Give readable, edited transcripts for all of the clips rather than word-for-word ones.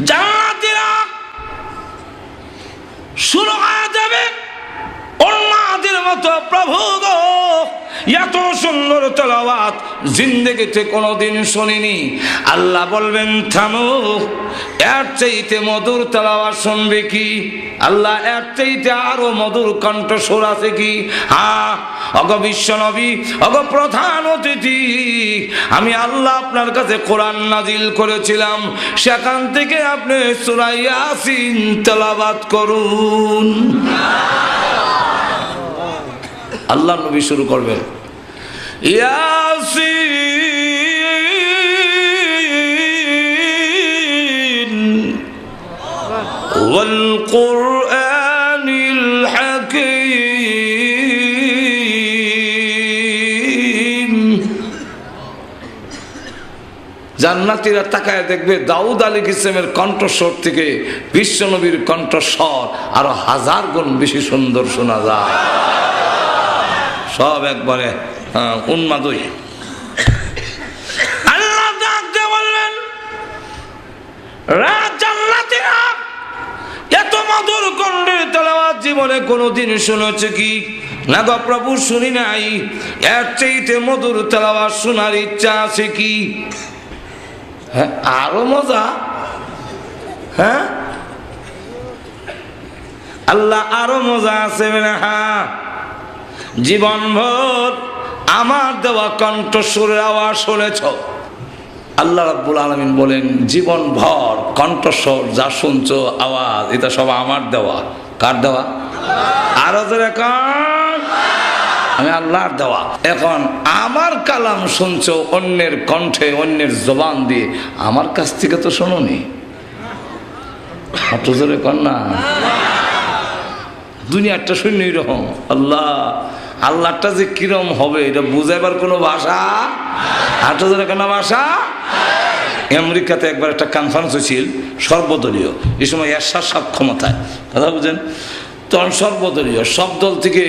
জান্নাতীরা শুরু হয়ে যাবে উন্মাদের মতো, প্রভু গো এত সুন্দর তেলাওয়াত জিন্দেগিতে কোনোদিন শুনিনি। আল্লাহ বলবেন থামো, এর চাইতে মধুর তেলাওয়াত শুনবে কি? আল্লাহ এর চাইতে আরো মধুর কণ্ঠস্বর আছে কি? হ্যাঁ, অগ বিশ্ব নবী, অগ প্রধান অতিথি, আমি আল্লাহ আপনার কাছে কোরআন নাজিল করেছিলাম, সেখান থেকে আপনি সূরা ইয়াসিন তেলাওয়াত করুন। আল্লাহ নবী শুরু করবেন, ইয়াসিন ওয়াল কুরআনিল হাকীম। জান্নাতীরা তাকায় দেখবে দাউদ আলাইহিস সালামের কণ্ঠস্বর থেকে বিশ্ব নবীর কণ্ঠস্বর আরো 1000 গুণ বেশি সুন্দর শোনা যায়। সব একবারে উন্মাদই। আল্লাহ ডাকতে বললেন, জান্নাতীরা এত মধুর কণ্ঠের তেলাওয়াত জীবনে কোনোদিন শুনেছে কি? না গো প্রভু, শুনি নাই। এর চাইতে মধুর তেলাওয়াত শোনার ইচ্ছা আছে কি? হ্যাঁ, আরো মজা। হ্যাঁ, আল্লাহ আরো মজা আছে। হ্যাঁ, জীবনভর আমার দেওয়া কণ্ঠস্বরের আওয়াজ শুনেছ। আল্লাহ রাব্বুল আলামিন বলেন, জীবনভর কণ্ঠস্বর যা শুনছো আওয়াজ, এটা সব আমার দেওয়া। কার দেওয়া? আরো জোরে কান, আমি আল্লাহর দেওয়া। এখন আমার কালাম শুনছো অন্যের কণ্ঠে, অন্যের জবান দিয়ে, আমার কাছ থেকে তো শোনোনি। অত জোরে কর না। দুনিয়াটা শূন্য এরকম। আল্লাহটা যে কিরম হবে এটা বুঝাইবার কোনো ভাষা, হাঁটা ধরে কোনো ভাষা। আমেরিকাতে একবার একটা কনফারেন্স হয়েছিল সর্বদলীয়, এই সময় এরশাদ সাহেব ক্ষমতায়, কথা বুঝেন। তখন সর্বদলীয় সব দল থেকে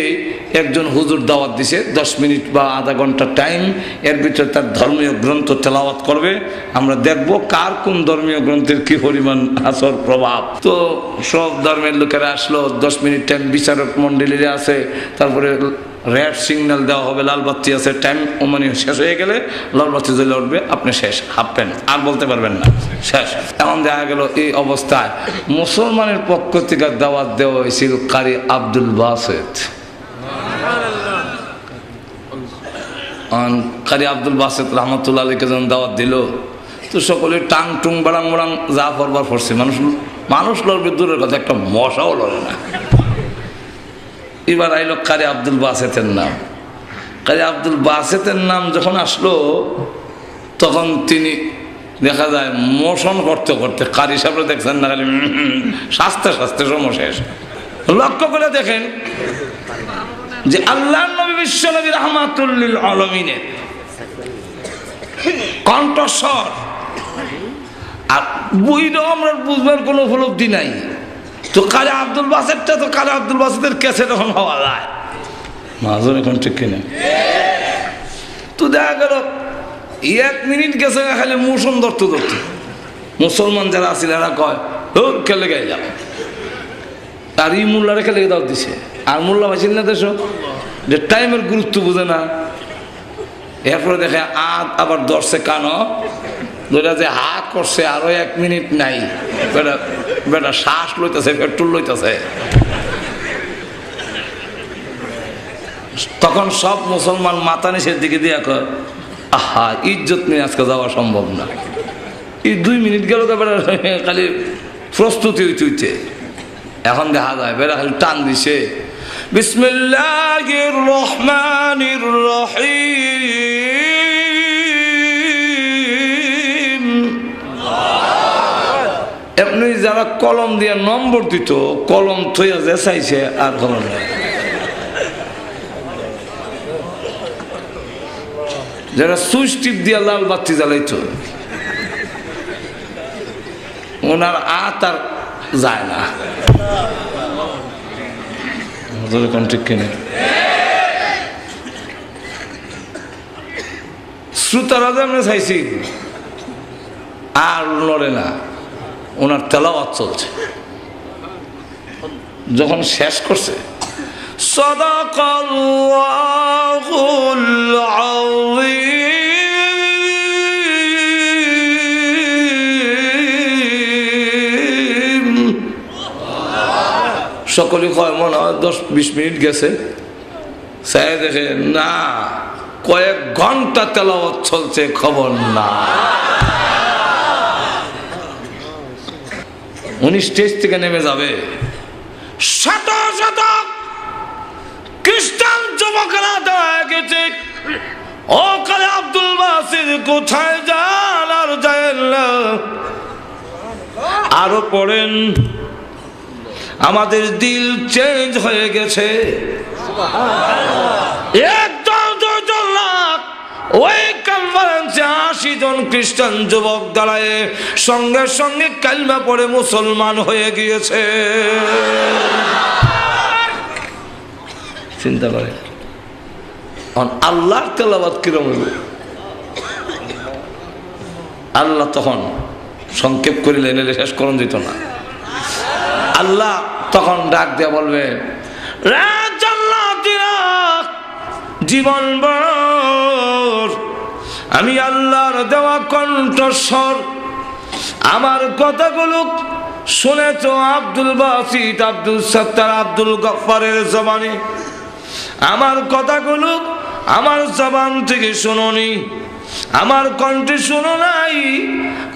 একজন হুজুর দাওয়াত দিছে, 10 মিনিট বা আধা ঘন্টা টাইম, এর ভিতরে তার ধর্মীয় গ্রন্থ তেলাওয়াত করবে। আমরা দেখব কার কোন ধর্মীয় গ্রন্থের কি পরিমাণ আসর প্রভাব। তো সব ধর্মের লোকেরা আসলো, 10 মিনিট টাইম বিচারক মন্ডলীরা আছে, তারপরে রেড সিগন্যাল দেওয়া হবে, লাল বাতি আছে, টাইম মানে শেষ হয়ে গেলে লাল বাতি জ্বলে উঠবে, আপনি শেষ, হাঁপবেন, আর বলতে পারবেন না, শেষ। এমন দেখা গেল এই অবস্থায় মুসলমানের পক্ষ থেকে দাওয়াত দেওয়া হয়েছিল কারি আব্দুল বাসেত। কারি আব্দুল বাসেত রহমতুল্লাহ আলাইহিকে যখন দাওয়াত দিল, তো সকলে টাং টুং বাড়াং বাড়াং যা করবার পড়ছে। মানুষ লড়বে দূরের কথা, একটা মশাও লড়ে না। এবার আইলো কারি আব্দুল বাসেতের নাম। কারি আব্দুল বাসেতের নাম যখন আসলো, তখন তিনি দেখা যায় মোশন করতে করতে, কারি সাহেবরা দেখছেন না, খালি শাস্তে শাস্তে সমশেষ। লক্ষ্য করে দেখেন যে আল্লাহর নবী বিশ্ব নবী রাহমাতুল লিল আলামিনের কণ্ঠস্বর, আর বইটাও আমরা বুঝবার কোনো উপলব্ধি নাই। তো কারি আব্দুল বাসেতটা, তো কারি আব্দুল বাসেতের ক্যাসেট এখন হওয়া যায় মাঝন, এখন ঠিক কিনা? তো দেখা গেল 1 মিনিট গেছে খালি মোশন ধরতে ধরতে মুসলমান যারা আছিল এরা কয়, ও খেলে গাইলাম। আর ই মোল্লারে খেলে দাও দিছে, আর মোল্লা ভাইছিল না দেশ যে টাইমের গুরুত্ব বুঝে না। এরপরে দেখে আবার ধরছে কানো ধরে, যে হা করছে আরো 1 মিনিট নাই, বেটা শ্বাস লইতেছে, পেট্রোল লইতেছে। তখন সব মুসলমান মাথা নিচের দিকে দিয়ে কয়, আহা, ইজ্জত নিয়ে আজকে যাওয়া সম্ভব না। এই 2 মিনিট গেল তো বেটা খালি প্রস্তুতি হইতে। এখন দেখা যায় বেটা খালি টান দিছে, বিসমিল্লাহির রহমানির রহিম। এমনি যারা কলম দিয়ে নম্বর দিত, কলম থইয়া যে চাইছে আর কলম নেই। যারা সুইচ টিপ দিয়ে লাল বাতি জ্বালাইতো, ওনার আর যায় না। ঠিক কিনে শ্রোতারা আমরা চাইছি আর লড়ে না, ওনার তেলাওয়াত চলছে। যখন শেষ করছে সাদাকাল্লাহুল আযীম, সকলে কয় মনে হয় 10-20 মিনিট গেছে, চাই দেখে না কয়েক ঘন্টা তেলাওয়াত চলছে, খবর না। উনি স্টেজ থেকে নেমে যাবে, শত শত খ্রিস্টান যুবকেরা দেখা গেছে ও কালে আব্দুল বাসির কোথায় যান আর যায় না। আরো পড়েন আমাদের দিল চেঞ্জ হয়ে গেছে। একদম 2 লাখ ওই কনফারেন্সে 80 জন খ্রিস্টান যুবক দাঁড়ায় সঙ্গে সঙ্গে কালিমা পড়ে মুসলমান হয়ে গিয়েছে। চিন্তা করে আল্লাহর তেলাওয়াত কিরম হইবে। আল্লাহ তখন সংক্ষেপ করিলেন, এলে শেষ করুন যেত না। আল্লাহ তখন ডাক দিয়ে বলবে, জীবনভর আমি আল্লাহর দেওয়া কণ্ঠস্বর আমার কথাগুলো শুনেছ আব্দুল বাসিত, আব্দুল সত্তার, আব্দুল গফফারের জবানে। আমার কথাগুলো আমার জবান থেকে শুনোনি, আমার কণ্ঠে শুনো নাই।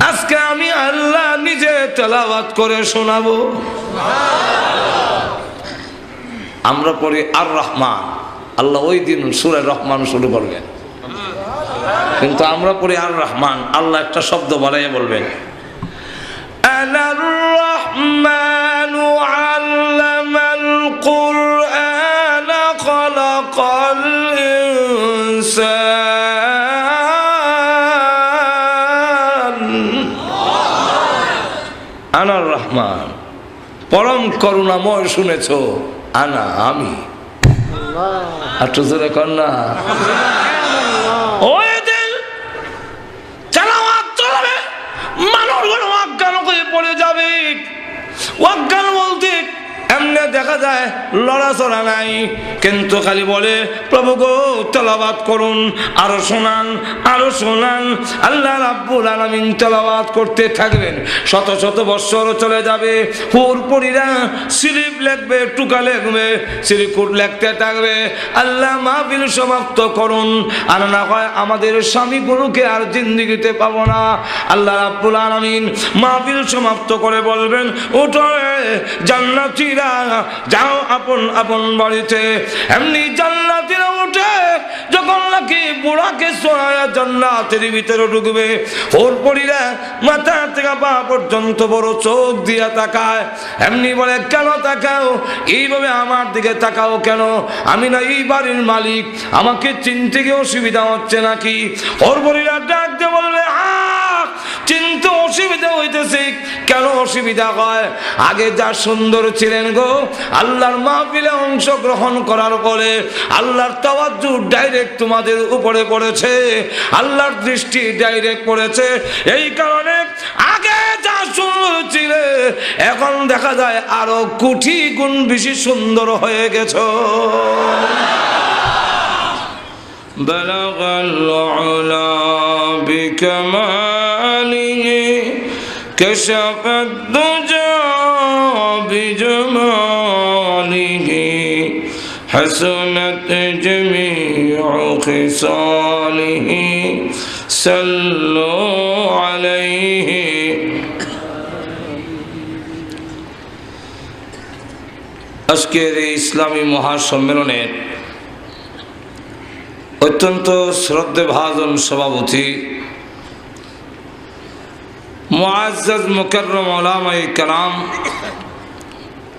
আজকে আমি আল্লাহ নিজে তেলাওয়াত করে শোনাবো। আমরা পড়ি আর রহমান, আল্লাহ ওই দিন সূরা রহমান শুরু করবেন, কিন্তু আমরা পড়ি আর রহমান। আল্লাহ একটা শব্দ বাড়াইয়া বলবেন, আনার রহমানু আল্লামাল কুরআন খালাকাল ইনসান। আনার রহমান, পরম করুণাময়। শুনেছ আনা, আমি। একটু জোরে কর না। ওই দিন তেলাওয়াত চলবে, মানুষগুলো অজ্ঞান হয়ে পড়ে যাবে। অজ্ঞান বলতে এমনি দেখা যায় লড়াচড়া নাই, কিন্তু খালি বলে প্রভু গো তেলাওয়াত করুন, আরো শোনান, আরো শোনান। আল্লাহ রাব্বুল আলামিন তেলাওয়াত করতে থাকবেন। শত শত বৎসর চলে যাবে, হুরপুরীরা স্লিপ লিখবে, টুকা লিখবে, সিরিকুট লিখতে থাকবে। আল্লাহ মাহফিল সমাপ্ত করুন, আর না হয় আমাদের স্বামী গুরুকে আর জিন্দেগিতে পাবো না। আল্লাহ রাব্বুল আলামিন মাহফিল সমাপ্ত করে বলবেন, ওঠো জান্নাতীরা, যাও আপন আপন বাড়িতে। এমনি জান্নাতীরা উঠে যখন নাকি বুড়াকে সোয়া জান্নাতের ভিতরে ঢুকবে, হুরপুরীরা মাথা থেকে পা পর্যন্ত বড় চোখ দিয়া তাকায়। এমনি বলে, কেন তাকাও? এইভাবে আমার দিকে তাকাও কেন? আমি না এই বাড়ির মালিক, আমাকে চিনতে গিয়ে অসুবিধা হচ্ছে নাকি? হুরপুরীরা ডাক দিয়ে বলবে, চিনতে অসুবিধা হইতেছে। কেন অসুবিধা হয়? আগে যা সুন্দর ছিলেন গো, আল্লাহর মাহফিলে অংশগ্রহণ করার পরে আল্লাহর তাওয়াজ্জু ডাইরেক্ট তোমাদের উপরে পড়েছে, আল্লাহর দৃষ্টি ডাইরেক্ট পড়েছে। এই কারণে আগে যা সুন্দর ছিলে এখন দেখা যায় আরো কোটি গুণ বেশি সুন্দর হয়ে গেছো। বালাগাল উলা বিকামালিহি কাশাফাদ দুজা বিজামালিহি হাসানাত জামিউ খিসালিহি সাল্লু আলাইহি। আজকের এই ইসলামী মহাসম্মেলনের অত্যন্ত শ্রদ্ধেভাজন সভাপতি মুআজ্জাজ মুকাররম উলামায়ে কেরাম,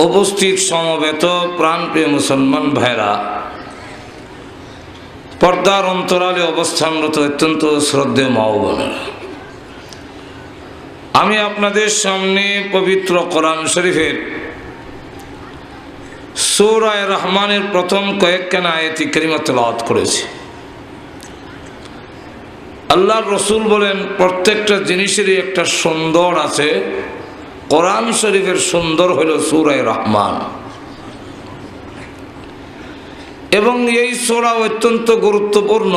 উপস্থিত সমবেত প্রাণপ্রিয় মুসলমান ভাইরা, পর্দার অন্তরালে অবস্থানরত অত্যন্ত শ্রদ্ধেয় মা ও বোনেরা, আমি আপনাদের সামনে পবিত্র কোরআন শরীফের সূরা রহমানের প্রথম কয়েকখানা আয়াত কারিমা তেলাওয়াত করেছি। আল্লাহর রসুল বলেন, প্রত্যেকটা জিনিসেরই একটা সুন্দর আছে কোরআন শরীফের সুন্দর হলো সূরা রহমান, এবং এই সূরা অত্যন্ত গুরুত্বপূর্ণ।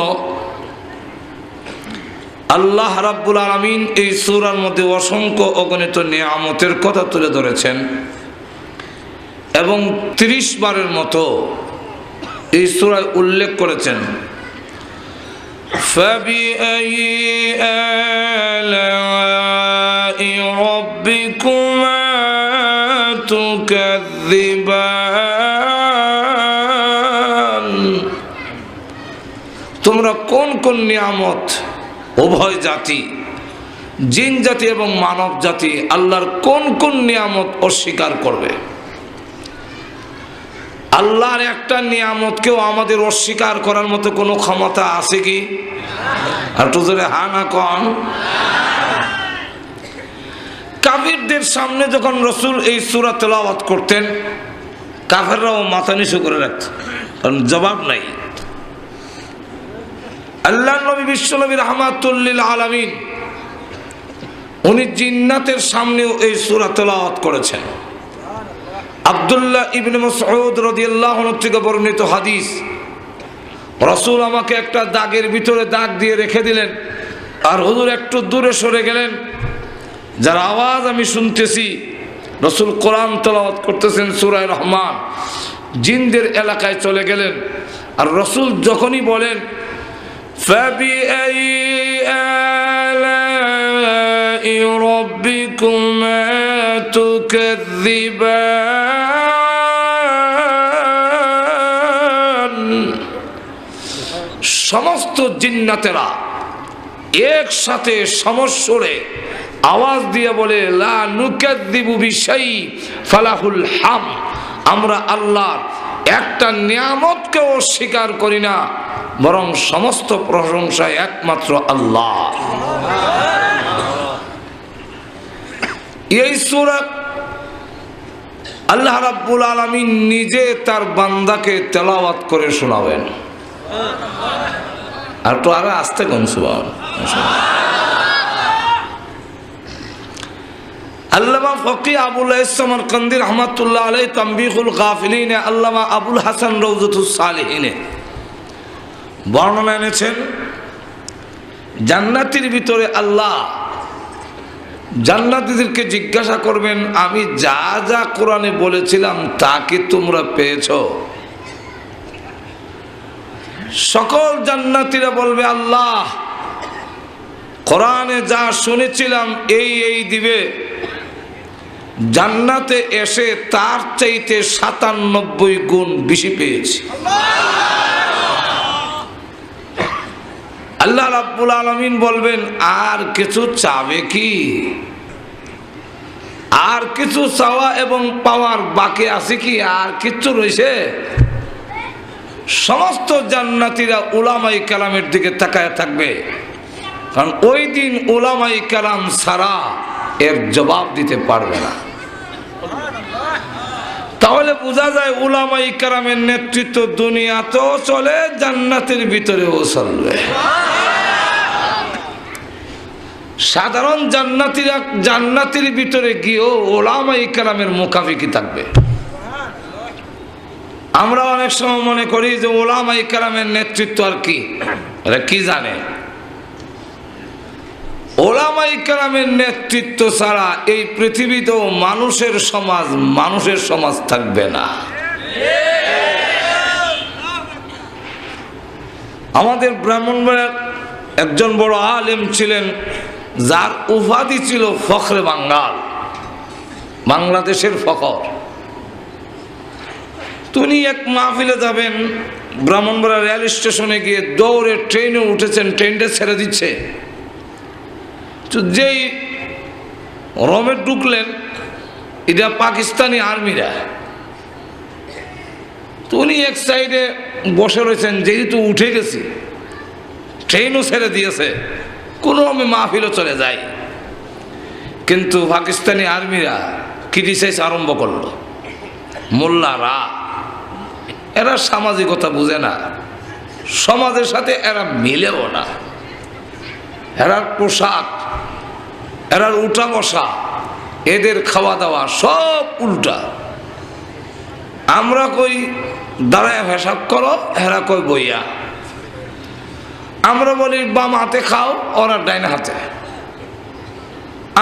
আল্লাহ রাব্বুল আলামিন এই সূরার মধ্যে অসংখ্য অগণিত নিয়ামতের কথা তুলে ধরেছেন, এবং 30 বারের মতো এই সূরায় উল্লেখ করেছেন। فَبِأَيِّ آلَاءِ رَبِّكُمَا تُكَذِّبَانِ, তোমরা কোন কোন নিয়ামত, উভয় জাতি জিন জাতি এবং মানব জাতি আল্লাহর কোন কোন নিয়ামত অস্বীকার করবে? আল্লাহর একটা নিয়ামতকেও আমাদের অস্বীকার করার মতো কোনো ক্ষমতা আছে কি? আর তো জোরে হা না কন। কাফিরদের সামনে যখন রাসূল এই সূরা তেলাওয়াত করতেন, কাফেররাও মাথা নিচু করে রাখত, কারণ জবাব নাই। আল্লাহ নবী বিশ্বনবী রাহমাতুল লিল আলামিন উনি জিন্নাতের সামনেও এই সূরা তেলাওয়াত করেছেন। আব্দুল্লাহ ইবনে মাসউদ রাদিয়াল্লাহু আনহু থেকে বর্ণিত হাদিস, রাসূল আমাকে একটা দাগের ভিতরে দাগ দিয়ে রেখে দিলেন, আর হুজুর একটু দূরে সরে গেলেন, যার আওয়াজ আমি শুনতেছি রাসূল কোরআন তেলাওয়াত করতেছেন সূরা রহমান। জিনদের এলাকায় চলে গেলেন, আর রাসূল যখনই বলেন ফাবিআই আলাই রাব্বিকুমা তুকাযযিবান, সমস্ত জিন্নাতেরা একসাথে সমস্বরে আওয়াজ দিয়ে বলে লা নুকাযযিবু বিশাই ফালাহুল হাম, আমরা আল্লাহর একটা নিয়ামতকে অস্বীকার করি না, বরং সমস্ত প্রশংসা একমাত্র আল্লাহ। এই সূরা আল্লাহ রাব্বুল আলামিন নিজে তার বান্দাকে তেলাওয়াত করে শোনাবেন। আর তো আরো আস্তে কোন সুবহানাল্লাহ। আল্লামা ফকি আবুল সামারকান্দি রাহমাতুল্লাহ আলাইহি তানবীহুল গাফিলিনে, আল্লামা আবুল হাসান রওজাতুস সালিহিনে বর্ণনা এনেছেন, জান্নাতের ভিতরে আল্লাহ জান্নাতীদেরকে জিজ্ঞাসা করবেন, আমি যা যা কোরআনে বলেছিলাম তা কি তোমরা পেয়েছো? সকল জান্নাতীরা বলবে আল্লাহ কোরআনে যা শুনেছিলাম এই এই দিবে। জান্নাতে এসে তার চাইতে 97 গুণ বেশি পেয়েছি। আল্লাহ রাব্বুল আলামিন বলবেন আর কিছু চাবে কি? আর কিছু চাওয়া এবং পাওয়ার বাকি আছে কি? আর কিছু রয়েছে? সমস্ত জান্নাতীরা উলামায়ে কেরামের দিকে তাকায় থাকবে, কারণ ওই দিন উলামায়ে কেরাম ছাড়া এর জবাব দিতে পারবে না। তাহলে বোঝা যায় উলামায়ে কেরামের নেতৃত্ব দুনিয়াতেও চলে, জান্নাতের ভিতরেও চলবে। সাধারণ জান্নাতীরা জান্নাতের ভিতরে গিয়েও উলামায়ে কেরামের মুখাফিকি থাকবে। আমরা অনেক সময় মনে করি যে উলামায়ে কেরামের নেতৃত্ব আর কি, এরা কি জানে? উলামায়ে কেরামের নেতৃত্ব ছাড়া এই পৃথিবীতেও মানুষের সমাজ থাকবে না। আমাদের ব্রাহ্মণবাড়িয়ার একজন বড় আলেম ছিলেন, যার উপাধি ছিল ফখরে বাঙ্গাল, বাংলাদেশের ফখর। তিনি এক মাহফিলে যাবেন, ব্রাহ্মণবাড়িয়া রেল স্টেশনে গিয়ে দৌড়ে ট্রেনে উঠেছেন, ট্রেনটা ছেড়ে দিচ্ছে, তো যেই রমে ঢুকলেন, এটা পাকিস্তানি আর্মিরা। তো উনি এক সাইডে বসে রয়েছেন, যেহেতু উঠে গেছি, ট্রেনও ছেড়ে দিয়েছে, কোনো রকমে মাহফিলও চলে যায়। কিন্তু পাকিস্তানি আর্মিরা ক্রিটিসাইজ আরম্ভ করলো। মোল্লারা এরা সামাজিকতা বুঝে না, সমাজের সাথে এরা মিলেও না। এরার পোশাক, এরার উঠা বসা, এদের খাওয়া দাওয়া সব উল্টা। আমরা কই দাঁড়ায় হিসাব করো, এরা কই বইয়া। আমরা বলি বাম হাতে খাও, ওরা ডাইন হাতে।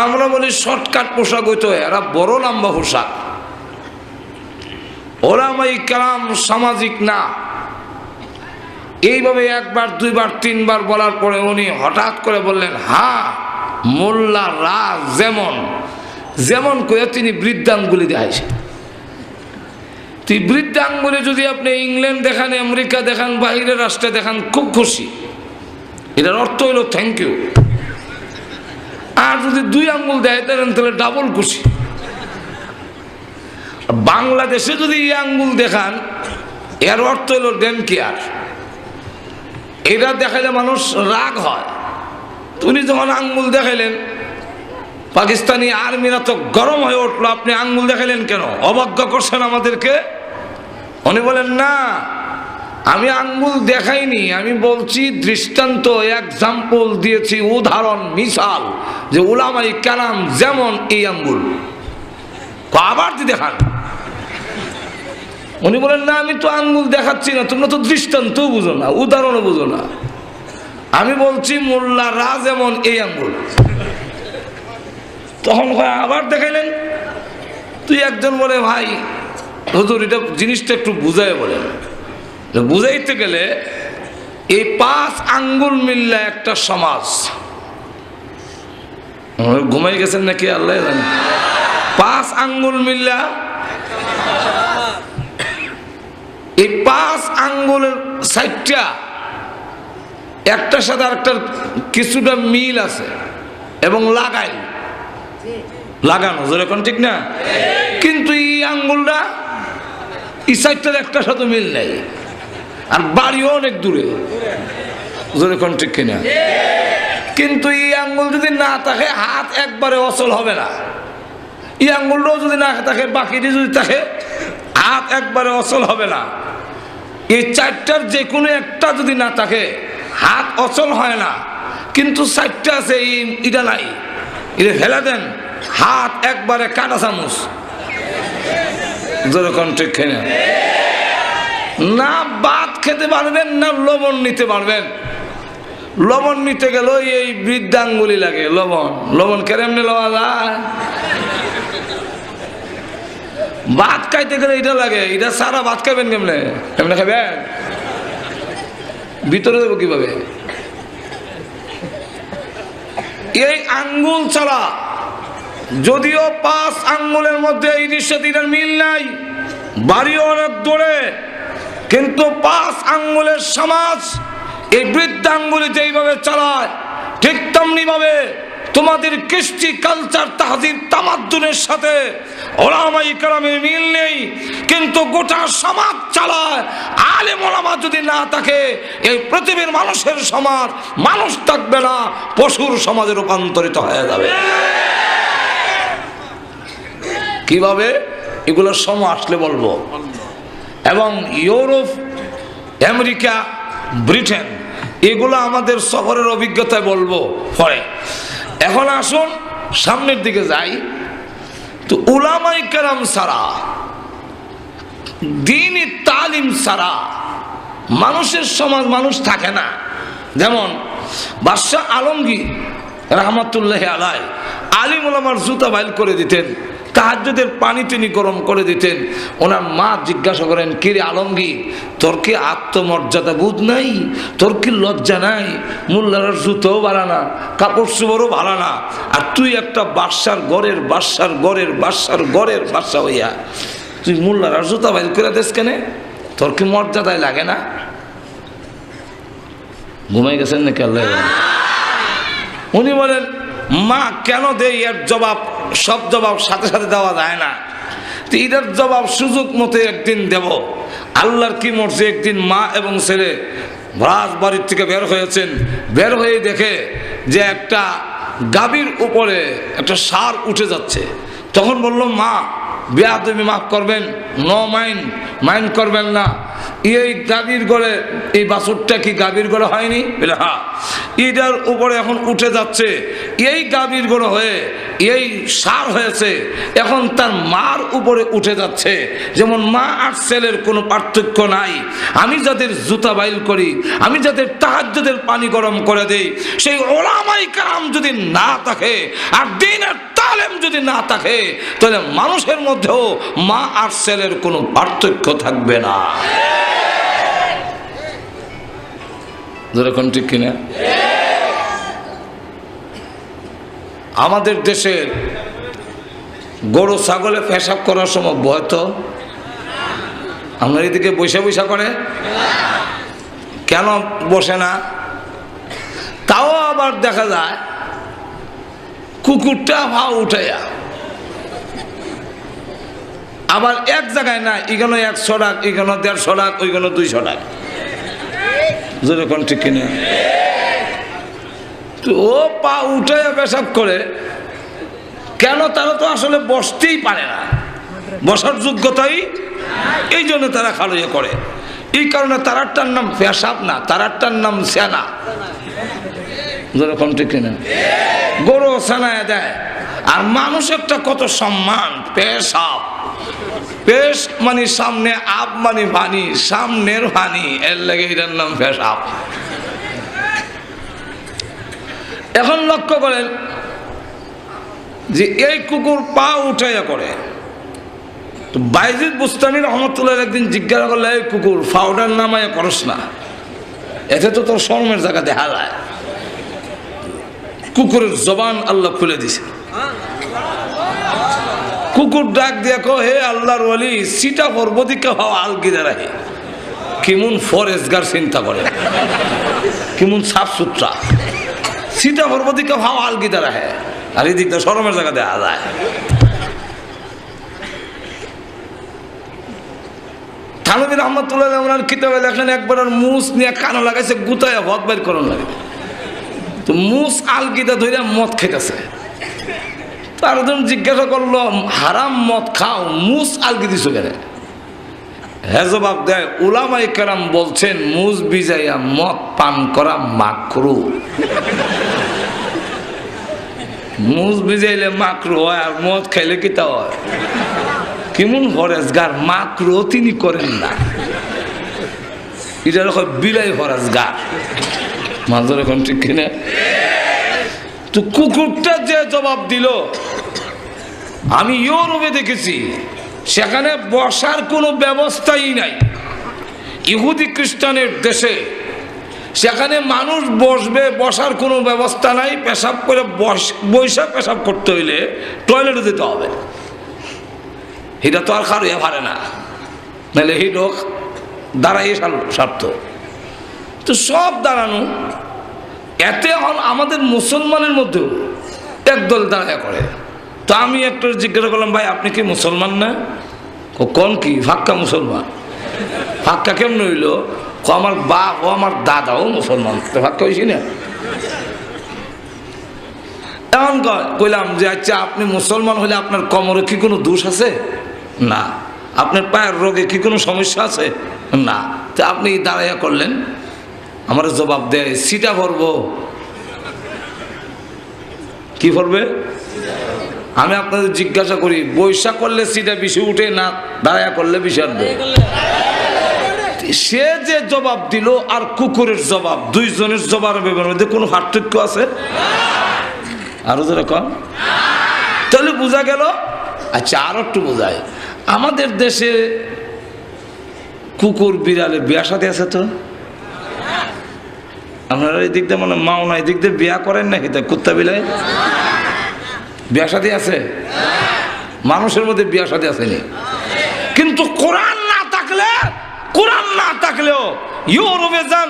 আমরা বলি শর্টকাট পোশাক হইতো, এরা বড় লম্বা পোশাক। ওলামায়ে কেরাম সামাজিক না। এইভাবে একবার দুইবার তিনবার বলার পরে উনি হঠাৎ করে বললেন, হ্যাঁ মোল্লা রাজ যেমন যেমন করে তিনি বৃদ্ধাঙ্গুলি দেখাইছেন। তুই বৃদ্ধাঙ্গুলি যদি আপনি ইংল্যান্ড দেখান, আমেরিকা দেখান, বাইরের রাষ্ট্রে দেখান, খুব খুশি। এটার অর্থ হইল থ্যাংক ইউ। আর যদি 2 আঙ্গুল দেয় তাহলে ডাবল খুশি। বাংলাদেশে যদি এই আঙ্গুল দেখান, এর অর্থ হইল ডেম কেয়ার। এটা দেখাইলে মানুষ রাগ হয়। উনি যখন আঙ্গুল দেখাইলেন, পাকিস্তানি আর্মিরা তো গরম হয়ে উঠলো, আপনি আঙ্গুল দেখাইলেন কেন, অবজ্ঞা করছেন আমাদেরকে। উনি বলেন, না আমি আঙ্গুল দেখাইনি, আমি বলছি দৃষ্টান্ত, এক্সাম্পল দিয়েছি, উদাহরণ, মিসাল, যে উলামায়ে কেরাম যেমন এই আঙ্গুল। আবার দি দেখান। উনি বলেন, না আমি তো আঙ্গুল দেখাচ্ছি না, তোমরা তো দৃষ্টান্ত বুঝো না, উদাহরণও বুঝো না। আমি বলছি মোল্লা রাজ যেমন এই আঙ্গুল। তখন আবার দেখাইলেন। তুই একজন বলে, ভাই হুজুর এটা জিনিসটা একটু বুঝাই বলেন। বুঝাইতে গেলে এই 5 আঙ্গুল মিললে একটা সমাজ। ঘুমাই গেছেন নাকি আল্লাহ জানে। 5 আঙ্গুল মিললা, এই 5 আঙ্গুলের 4টা একটার সাথে আরেকটার কিছুটা মিল আছে এবং লাগানো যেরকম, ঠিক না? কিন্তু এই আঙ্গুলটা এই 4টার একটার সাথে মিল নেই, আর বাড়িও অনেক দূরে, যেরকম, ঠিক কিনা? কিন্তু এই আঙ্গুল যদি না থাকে, হাত একবারে অচল হবে না। এই আঙ্গুলটাও যদি না থাকে, বাকিটি যদি থাকে, হাত একবারে অচল হবে না। এই 4টার যে কোনো একটা যদি না থাকে, হাত অচল হয় না। কিন্তু 4টা আছে, এটা নাই, এটা ফেলে দেন, হাত একবারে কাটা চামচ, যেরকম, ঠিক কিনা? না ভাত খেতে পারবেন, না লবণ নিতে পারবেন। লবণ নিতে গেলেও এই বৃদ্ধাঙ্গুলি লাগে। লবণ কেমনে লওয়া যায়? ভাত খাইতে গেলে এটা লাগে। এটা সারা ভাত খাবেন কেমনে? কেমনে খাবেন? ভিতরে দেবো কিভাবে? এই আঙ্গুল ছাড়া, যদিও 5 আঙ্গুলের মধ্যে এই সাথে মিল নাই, বাড়িও অনেক দূরে, কিন্তু 5 আঙ্গুলের সমাজ এই বৃদ্ধাঙ্গুলি যেইভাবে চালায়, ঠিক তেমনি ভাবে তোমাদের কৃষ্টি, কালচার, তাহজিব, তামাদ্দুনের সাথে উলামায়ে কেরামের মিল নেই, কিন্তু গোটা সমাজ চালায়। আলেম ওলামা যদি না থাকে, এই পৃথিবীর মানুষের সমাজ মানুষ থাকবে না, পশুর সমাজে রূপান্তরিত হয়ে যাবে। কিভাবে? এগুলোর সময় আসলে বলবো। এবং ইউরোপ, আমেরিকা, ব্রিটেন, এগুলো আমাদের সফরের অভিজ্ঞতায় বলবো পরে। এখন আসুন সামনের দিকে যাই। তো উলামায়ে কেরাম ছাড়া, দ্বীনি তালিম ছাড়া মানুষের সমাজ মানুষ থাকে না। যেমন বাদশাহ আলমগীর রহমতুল্লাহ আলাইহি আলিম ওলামার জুতা বাইল করে দিতেন, তাহাজ্জুদের পানি তিনি গরম করে দিতেন। ওনার মা জিজ্ঞাসা করেন, কিরে আলমগীর, তোর কি আত্মমর্যাদা বোধ নাই? তোর কি লজ্জা নাই? মোল্লার জুতোও ভালো না, কাপড় চোপড়ও ভালো না, আর তুই একটা বাদশার গড়ের বাদশা হইয়া তুই মোল্লার জুতা বাইল করে দিস কেনে? তোর কি মর্যাদায় লাগে না? ঘুমাই গেছেন নাকি আল্লাহ? উনি বলেন, মা কেন দেই? এর জবাব, সব জবাব সাথে সাথে দেওয়া যায় না। তো এটার জবাব সুযোগ মতো একদিন দেব। আল্লাহর কি মর্জি, একদিন মা এবং ছেলে রাজবাড়ির থেকে বের হয়েছেন। বের হয়ে দেখে যে একটা গাভীর উপরে একটা ষাঁড় উঠে যাচ্ছে। তখন বলল, মা বেয়াদবি মাফ করবেন, নো মাইন্ড করবেন না। এই গাভীর গলে এই বাছুরটা কি গাভীর গলে হয়নি? বলে হ্যাঁ। এটার উপরে এখন উঠে যাচ্ছে, এই গাভীর গলে হয়ে এই সার হয়েছে, এখন তার মার উপরে উঠে যাচ্ছে। যেমন মা আর ছেলের কোনো পার্থক্য নাই। আমি যাদের জুতা বাইল করি, আমি যাদের তাহাজ্জুদের পানি গরম করে দেই, সেই ওলামায়ে কেরাম যদি না থাকে আর দ্বীনের তালিম যদি না থাকে, তাহলে মানুষের মধ্যেও মা আর ছেলের কোনো পার্থক্য থাকবে না। যেরকম ঠিক কিনা? আমাদের দেশের গরু ছাগলে পেশাব করার সময় ভয় তো, আপনার এদিকে বৈশা বৈশা করে, কেন বসে না? তাও আবার দেখা যায় কুকুরটা ভা উঠাইয়া, আবার এক জায়গায় না, এখানে 100 টাকা, এখানে 150 টাকা, ওইখানে 200 টাকা। যেরকম ঠিক কিনা? তো ও পা উঠাইয়া পেশাব করে কেন? তারা তো আসলে বসতেই পারে না, বসার যোগ্যতাই, এই জন্য তারা খালইয়া করে। এই কারণে তারারটার নাম পেশাব না, তারারটার নাম সেনা। যেরকম ঠিক কিনা? গরু সেনায় দেয়, আর মানুষ একটা কত সম্মান। পেশাব, পেশ মানে সামনে, আপ মানে ভানি, সামনের ভানি, এর লাগে এটার নাম পেশাব। এখন লক্ষ্য করেন যে এই কুকুর পা উঠাইয়া করে, তো বাইজিদ বুস্তামি রহমতুল্লাহ একদিন জিজ্ঞাসা করলে, এই কুকুর পাউডার নামাইয়া করস না, এতে তো তোর শরমের জায়গা দেখা যায়। কুকুরের জবান আল্লাহ খুলে দিছে। কুকুর ডাক দিয়া কো, হে আল্লাহর ওলি, সিটা পর্বতিকে হওয়া আলগিদা রাখে। কেমন ফরেজগার চিন্তা করে, কেমন সাফ সুতরা। সিটা পর্বতিকে হওয়া আলগিদা রাখে, আর এই দিকটা শরমের জায়গা দেখা যায়। থানভী রহমতুল্লাহ ওনার কিতাবে লেখেন, একবার মুস নিয়ে কানো লাগাইছে, গুতায় ভদ বের করন লাগে। তো মুস আলগিদা ধরে মদ খেতেছে। তার জন্য জিজ্ঞাসা করলো, হারাম মদ খাও, মুস আলগি দিছো কেন? হ্যাঁ জবাব দেয়, উলামায়ে কেরাম বলছেন মুস ভিজাইয়া মদ পান করা মাকরু। মুস ভিজাইলে মাকরু হয়, আর মদ খাইলে কি তা হয়? কেমন ফরেজগার, মাকরু তিনি করেন না, এটা রকম বিলাই ফরেজগার। মাঝে এখন ঠিক কিনা? তো কুকুরটা যে জবাব দিল, আমি ইউরোপে দেখেছি, সেখানে বসার কোনো ব্যবস্থাই নাই। ইহুদি খ্রিস্টানের দেশে সেখানে মানুষ বসবে, বসার কোনো ব্যবস্থা নাই। পেশাব করে বৈশা পেশাব করতে হইলে টয়লেটে যেতে হবে। এটা তো আর খারুয়া পারে না, নাহলে হিডো দাঁড়াই স্বার্থ। তো সব দাঁড়ানো, এতে এখন আমাদের মুসলমানের মধ্যেও একদল দাঁড়ায় করে। তো আমি একটা জিজ্ঞাসা করলাম, ভাই আপনি কি মুসলমান না? কোন কি ফাক্কা মুসলমান? ফাক্কা কেমন হইল? আমার বাপ ও আমার দাদাও মুসলমান, তো ফাক্কা হয়েছি না। এমন কইলাম যে আচ্ছা, আপনি মুসলমান হলে আপনার কোমরে কি কোনো দোষ আছে? না। আপনার পায়ের রোগে কি কোনো সমস্যা আছে? না। তো আপনি দাঁড়াইয়া করলেন? আমার জবাব দেয়, সিটা ভরবো। কি ভরবে? আমি আপনাদের জিজ্ঞাসা করি, বৈশা করলে সিটা বেশি উঠে না দাঁড়াইয়া করলে বেশি আসবে? সে যে জবাব দিল আর কুকুরের জবাব, দুইজনের জবাবের মধ্যে কোনো পার্থক্য আছে? আরো যেরকম, তাহলে বোঝা গেল। আচ্ছা, আরো একটু বোঝায়, আমাদের দেশে কুকুর বিড়ালে বিয়া সাথে আছে তো? আপনারা এই দিক দিয়ে মানে মাওনা এই দিক দিয়ে বিয়া করেন নাকি? তা কুত্তা বিলাই বিয়া সাথে আছে? মানুষের মধ্যে বিয়া সাথে আসেনি। কিন্তু কোরআন না থাকলেও ইউরোপে যান,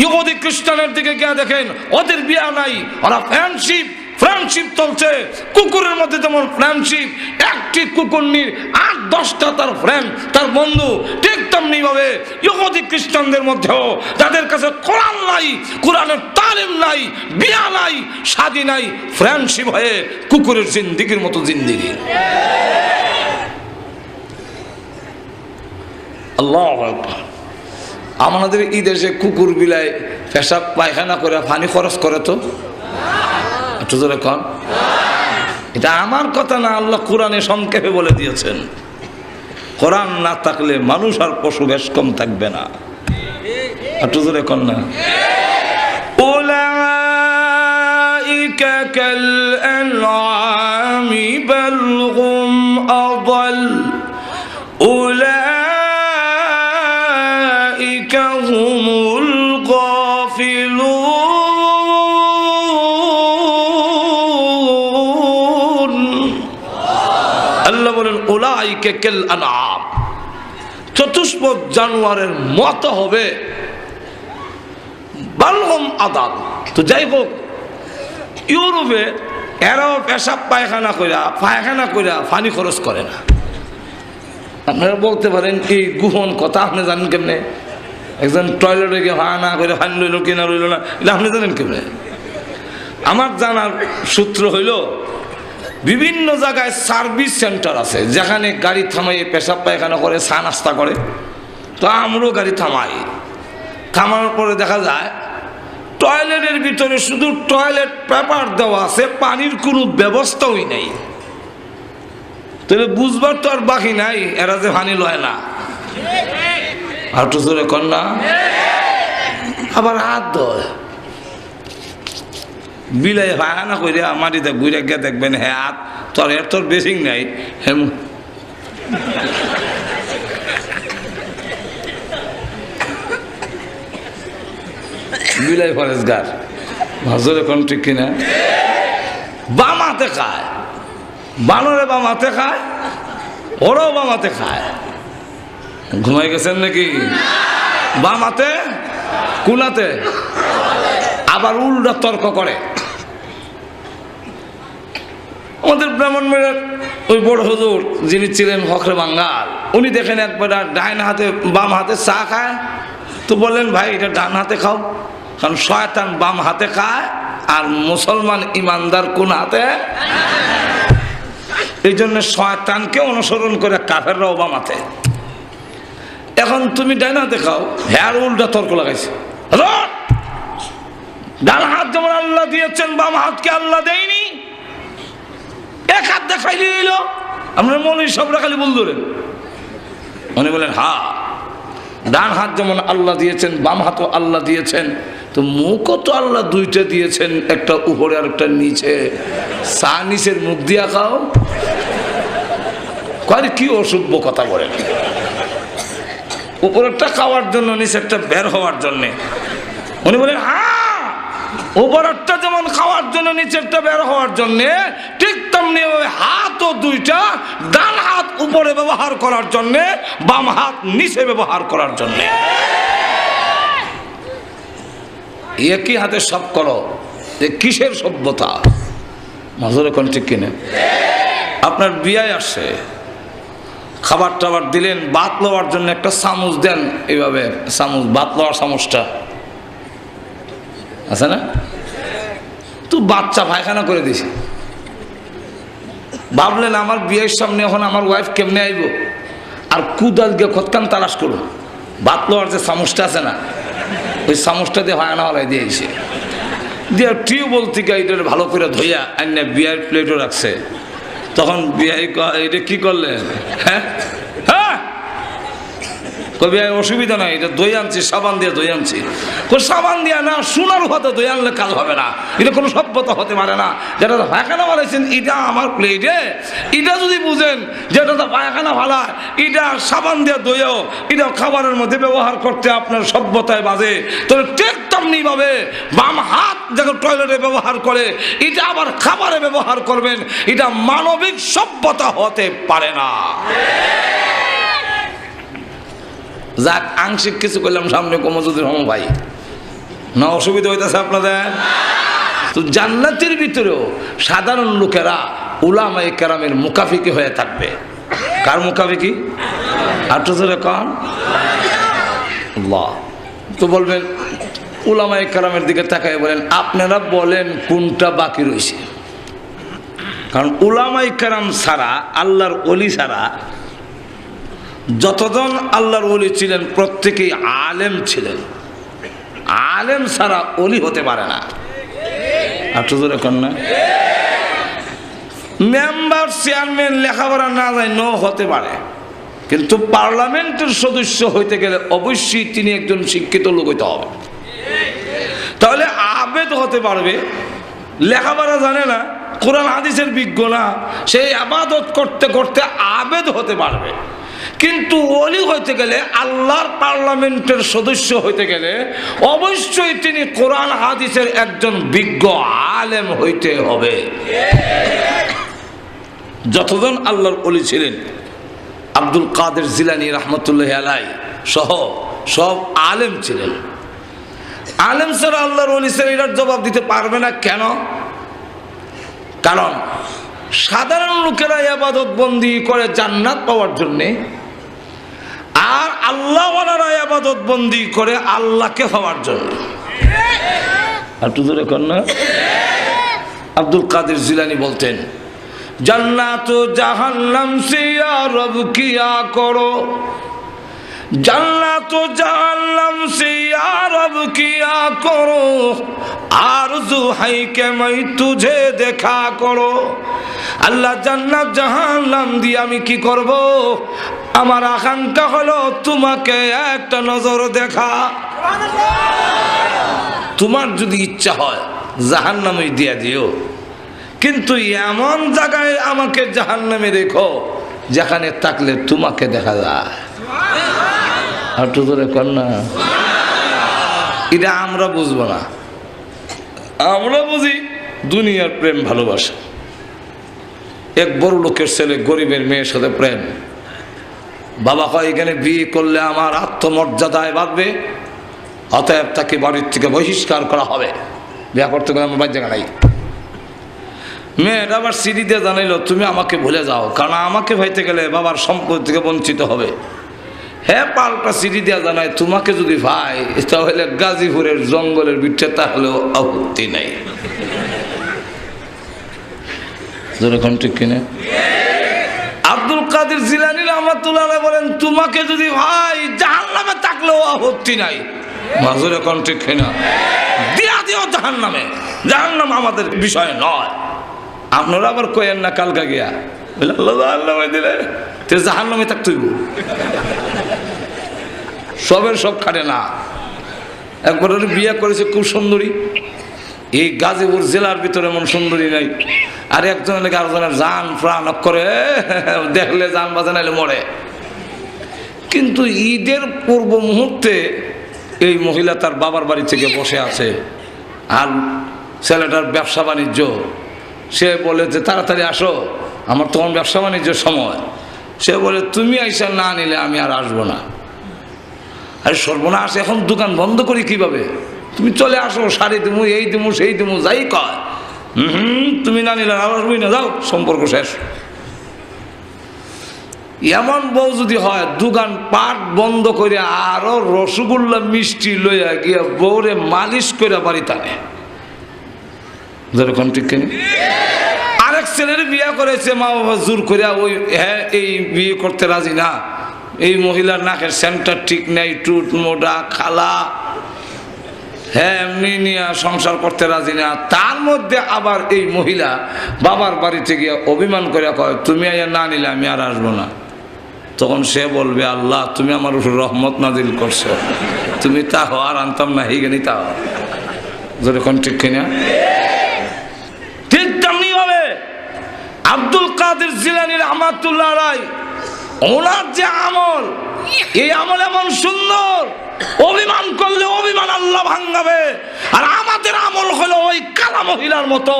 ইহুদি খ্রিস্টানের দিকে গিয়ে দেখেন ওদের বিয়া নাই, ওরা ফ্রেন্ডশিপ চলছে। কুকুরের মধ্যে যেমন ফ্রেন্ডশিপ, একটি কুকুর নিয়ে 8-10টা তার ফ্রেন্ড, তার বন্ধু, ঠিক তেমনি ভাবে ইহুদি খ্রিস্টানদের মধ্যেও যাদের কাছে কোরআন নাই, কোরআনের তালিম নাই, বিয়া নাই, শাদী নাই, ফ্রেন্ডশিপ হয়ে কুকুরের জিন্দিগির মতো জিন্দিগি। আল্লাহু আকবার। আমাদের এই দেশে কুকুর বিলায় পেশাব পায়খানা করে পানি খরচ করে তো একটু জোরে কন। এটা আমার কথা না, আল্লাহ কোরআনে সংক্ষেপে বলে দিয়েছেন। কোরআন না থাকলে মানুষ আর পশু বেশ কম থাকবে না। একটু জোরে কন না। উলাইকা কাল আনআমি বাল হুম আযাল উলাইকা হুমুল গাফিলুন। আল্লাহ বলেন উলাইকা কাল আনআম, চতুষ্পদ জানোয়ারের মতো হবে। বালগম আদাল। তো যাই হোক, ইউরোপে এরাও পেশাব পায়খানা কইরা পানি খরচ করে না। আপনারা বলতে পারেন এই গুহন কথা আপনি জানেন কেমনে? একজন টয়লেটে গিয়ে না করে পানি রইল কিনা রইল না, এটা আপনি জানেন কেমনে? আমার জানার সূত্র হইল, বিভিন্ন জায়গায় সার্ভিস সেন্টার আছে যেখানে গাড়ি থামাই পেশাব পায়খানা করে, চা নাস্তা করে। তো আমরাও গাড়ি থামাই, থামানোর পরে দেখা যায় টয়লেটের ভিতরে শুধু টয়লেট পেপার দেওয়া আছে, পানির কোনো ব্যবস্থাই নেই। তাহলে বুঝবার তো আর বাকি নাই এরা যে পানি লয় না। আর তো জোরে কর না। আবার হাত ধোয় বিলাই পায়খানা করে মাটিতে ঘুরে গিয়ে দেখবেন হ্যাঁ হাত তোর বেসিং নাই, হ্যাঁ বিলাই ফরেজগার ভাজরে কোন ঠিক কিনা। বাম হাতে খায়, বানরে বাম হাতে খায়, ওরাও বাম হাতে খায়। ঘুমাই গেছেন নাকি? বাম হাতে কোন হাতে? আবার উল্টা তর্ক করে। আমাদের ব্রাহ্মণবাড়িয়ার ওই বড় হুজুর যিনি ছিলেন হকরে বাঙ্গাল, উনি দেখেন একবার ডাইন হাতে বাম হাতে চা খায়। তো বললেন ভাই এটা ডান হাতে খাও, কারণ শয়তান বাম হাতে খায় আর মুসলমান ইমানদার কোন হাতে। এই জন্য শয়তানকে অনুসরণ করে কাফেররাও বাম হাতে। এখন তুমি ডান হাতে খাও, হ্যাঁ উল্টা তর্ক লাগাইছে। ডান হাত যেমন আল্লাহ দিয়েছেন, বাম হাতকে আল্লাহ দেয়নি। এক হাত দেখাই দিল। আপনার মনে সব খালি বল ধরেন, মনে বলেন হ্যাঁ ডান হাত যেমন আল্লাহ দিয়েছেন, বাম হাতও আল্লাহ দিয়েছেন, তো মুখও তো আল্লাহ দুইটা দিয়েছেন, একটা উপরে আর একটা নিচে। চা নিচের মুখ দিয়া খাও, কয় কি অসভ্য কথা বলেন। উপরেরটা খাওয়ার জন্য, নিচেরটা বের হওয়ার জন্যে। উনি বলেন হ্যাঁ উপরেরটা যেমন খাওয়ার জন্য, নিচেরটা বের হওয়ার জন্যে, ঠিক তেমনি ওই হাতও দুইটা, ডান হাত উপরে ব্যবহার করার জন্যে, বাম হাত নিচে ব্যবহার করার জন্যে। একই হাতে সব করো, কিসের সভ্যতা? নজরে কোন ঠিক কিনে। আপনার বিয়ায় আসছে, খাবার টাবার দিলেন, ভাত লওয়ার জন্য একটা চামচ দেন, এইভাবে চামচ, ভাত লওয়ার চামচটা আছে না? তো বাচ্চা পায়খানা করে দিছে। ভাবলেন আমার বিয়ের সামনে এখন আমার ওয়াইফ কেমনে আইব, আর কুদাল গিয়ে খতকান তালাশ করুন। ভাত লওয়ার যে চামচটা আছে না, ওই চামচটা দিয়ে পায়খানা হলাই দিয়েছে, দিয়ে টিউবওয়েল থেকে এটা ভালো করে ধইয়া আইনে বিয়ের প্লেটও রাখছে। তখন বিয়ে এটা কি করলেন? হ্যাঁ হ্যাঁ কবি অসুবিধা নাই, এটা দই আনছি, সাবান দিয়ে দই আনছি। সাবান দিয়া না, সোনার হাতে দই আনলে কাজ হবে না, এটা কোনো সভ্যতা হতে পারে না। যেটা পায়খানা বানাইছেন এটা আমার প্লেটে, এটা যদি বুঝেন যেটা পায়খানা ফালায়, এটা সাবান দিয়ে দইও এটা খাবারের মধ্যে ব্যবহার করতে আপনার সভ্যতায় বাজে, তবে ঠিক তেমনি ভাবে বাম হাত যখন টয়লেটে ব্যবহার করে, এটা আবার খাবারে ব্যবহার করবেন, এটা মানবিক সভ্যতা হতে পারে না। যাক আংশিক কিছু করলাম, সামনে কমজুদের হম ভাই না, অসুবিধা হইতেছে আপনাদের? তো জান্নাতের ভিতরেও সাধারণ লোকেরা উলামায়ে কেরামের মুকাফিকি হয়ে থাকবে। কার মুকাফিকি? আর তো জোরে কন আল্লাহ। তো বলবেন উলামায়ে কেরামের দিকে তাকায় বলেন আপনারা বলেন কোনটা বাকি রয়েছে? কারণ উলামায়ে কেরাম ছাড়া, আল্লাহর ওলি ছাড়া যতজন আল্লাহর ওলি ছিলেন প্রত্যেকেই আলেম ছিলেন। আলেম ছাড়া ওলি হতে পারে না। আটজোরে কন্যা মেম্বার চেয়ারম্যান লেখাপড়া না যায় ন হতে পারে, কিন্তু পার্লামেন্টের সদস্য হইতে গেলে অবশ্যই তিনি একজন শিক্ষিত লোক হইতে হবে। তাহলে আবেদ হতে পারবে, লেখাপড়া জানে না, কোরআন হাদিসের বিজ্ঞ না, সেই আবাদত করতে করতে আবেদ হতে পারবে। কিন্তু ওলি হইতে গেলে, আল্লাহর পার্লামেন্টের সদস্য হইতে গেলে অবশ্যই তিনি কোরআন হাদিসের একজন বিজ্ঞ আলেম হইতে হবে। যতজন আল্লাহর ওলি ছিলেন, আব্দুল কাদের জিলানী রহমতুল্লাহ আলাইহি সহ সব আলেম ছিলেন। আলেম ছাড়া আল্লাহর ওলি ছাড়া এটার জবাব দিতে পারবে না। কেন? কারণ সাধারণ লোকেরা ইবাদত বন্দি করে জান্নাত পাওয়ার জন্যে, আর আল্লাহ ওয়ালারা ইবাদত বন্দি করে আল্লাহকে পাওয়ার জন্য। আর তো জোরে কর না। আব্দুল কাদের জিলানী বলতেন, জান্নাত ও জাহান্নাম সে ইয়া রব কিয়া করো, জান্নাত ও জাহান্নাম সে ইয়া রব কিয়া করো, আরজু হাই কে মই তুঝে দেখা করো। আল্লাহ জান্নাত জাহান্নাম দিয়ে আমি কি করব? আমার আকাঙ্ক্ষা হলো তোমাকে একটা নজর দেখা। তোমার যদি ইচ্ছা হয় জাহান্নামে দিয়া দিও, কিন্তু এমন জায়গায় আমাকে জাহান্নামে রেখো যেখানে থাকলে তোমাকে দেখা যায়। আর তো ধরে কর না। এটা আমরা বুঝবো না, আমরা বুঝি দুনিয়ার প্রেম ভালোবাসা। এক বড় লোকের ছেলে গরিবের মেয়ের সাথে প্রেম। বাবা কয় এখানে বিয়ে করলে আমার আত্মমর্যাদায় বাঁধবে, অতএব তাকে বাড়ির থেকে বহিষ্কার করা হবে, বিয়ে করতে গেলে আমার বাড়ির জায়গা নাই। মেয়েটা আবার সিঁড়ি দিয়ে জানাইলো, তুমি আমাকে ভুলে যাও, কারণ আমাকে ভাইতে গেলে বাবার সম্পত্তি থেকে বঞ্চিত হবে। হ্যাঁ, পাল্টা সিঁড়ি দিয়া জানায়, তোমাকে যদি ভাই তাহলে গাজীপুরের জঙ্গলের বিচ্ছে তাহলেও আপত্তি নাই। ঠিক কিনা? আব্দুল কাদের জিলানী রাহমাতুল্লাহ বলেন, তোমাকে যদি ভাই জাহান্নামে থাকলেও আপত্তি নাই। মাজুর এখন ঠিক কিনা? দিয়া দিও জাহান্নামে, জাহান্নাম আমাদের বিষয় নয়। আপনারা আবার কয়েন না কালকা গিয়া আল্লাহ দিলে জাহান্নামে থাকতে হইব। সবের সব খাটে না। একবার বিয়ে করেছে খুব সুন্দরী, এই গাজীপুর জেলার ভিতরে এমন সুন্দরী নাই। আর একজনের লেগে আরেকজনের জান প্রাণ করে, দেখলে জান বাজানাইলে মরে। কিন্তু ঈদের পূর্ব মুহূর্তে এই মহিলা তার বাবার বাড়ি থেকে বসে আছে, আর ছেলেটার ব্যবসা বাণিজ্য। সে বলে যে তাড়াতাড়ি আসো, আমার তখন ব্যবসা বাণিজ্যের সময়। সে বলে তুমি আইসা না নিলে আমি আর আসবো না। আরে সর্বনাশ, এখন দোকান বন্ধ করি কিভাবে? তুমি চলে আসো, শাড়ি দিমু, এই দিমু, সেই দিমু, যাই কয়। তুমি না নিলে আর আসবই না, যাও, সম্পর্ক শেষ। এমন বউ যদি হয়, দোকান পাট বন্ধ করে আরো রসগোল্লা মিষ্টি লইয়া গিয়া বউরে মালিশ করে বাড়ি টানে। যেরকম ঠিক কিনা? আরেক ছেলের বিয়ে করেছে মা বাবা জোর করে, ওই হ্যাঁ এই বিয়ে করতে রাজি না। এই মহিলার নাকের সেন্টার ঠিক নেই, টুট মোটা খালা, হ্যাঁ এমনি নিয়ে সংসার করতে রাজি না। তার মধ্যে আবার এই মহিলা বাবার বাড়িতে গিয়ে অভিমান করে কয়, তুমি আইয়া না নিলে আমি আর আসবো না। তখন সে বলবে, আল্লাহ তুমি আমার উপর রহমত নাজিল করছো, তুমি তাও আর আনতাম না, হিগেনি তাও। যেরকম ঠিক কিনা? ঠিক তেমনি হবে আব্দুল কাদের জিলানী রাহমাতুল্লাহ আলাইহি, ওনার যে আমল, এই আমল এমন সুন্দর, অভিমান করলে অভিমান আল্লাহ ভাঙাবে। আর আমাদের আমল হলো ওই কালা মহিলার মতো।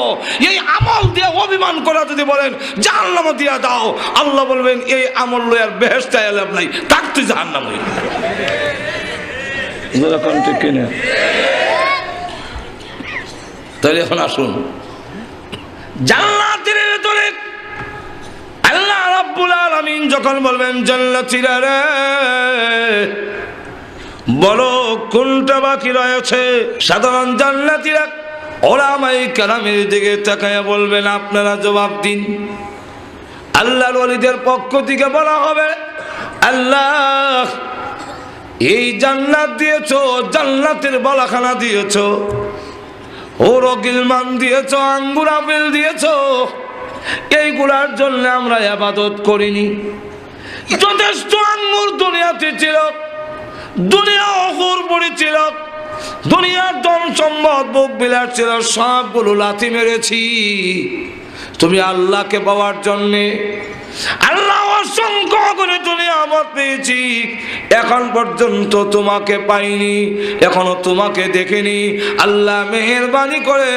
এই আমল দিয়ে অভিমান করা যদি বলেন জাহান্নামে দিয়া দাও, আল্লাহ বলবেন এই আমল লই আর বেহেশতে লাভ নাই, তাক তুই জাহান্নামে। ঠিক কিনা? তাহলে এখন আসুন, জান্নাতের ভেতরে আল্লাহ রাব্বুল আলামিন যখন বলবেন জান্নাতীরা রে বলো কোনটা বাকি রয়েছে, সাধারণ জান্নাতীরা উলামায়ে কেরামের দিকে তাকায়া বলবেন আপনারা জবাব দিন। আল্লাহর ওলিদের পক্ষ থেকে বলা হবে আল্লাহ এই জান্নাত দিয়েছো, জান্নাতের বালাখানা দিয়েছো, ওরো গিলমান দিয়েছো, আঙ্গুর আপেল দিয়েছো, এইগুলার জন্য আমরা ইবাদত করিনি। যথেষ্ট আঙ্গুর দুনিয়াতে ছিল, দুনিয়া অকুর পড়ে ছিল, দুনিয়ার ধন সম্পদ ভোগ বিলাস ছিল, সবগুলো লাথি মেরেছি তুমি আল্লাহকে পাওয়ার জন্যে। আল্লাহ অসংখ্য করে দুনিয়া আমত পেয়েছি, এখন পর্যন্ত তোমাকে পাইনি, এখনো তোমাকে দেখিনি। আল্লাহ মেহেরবানি করে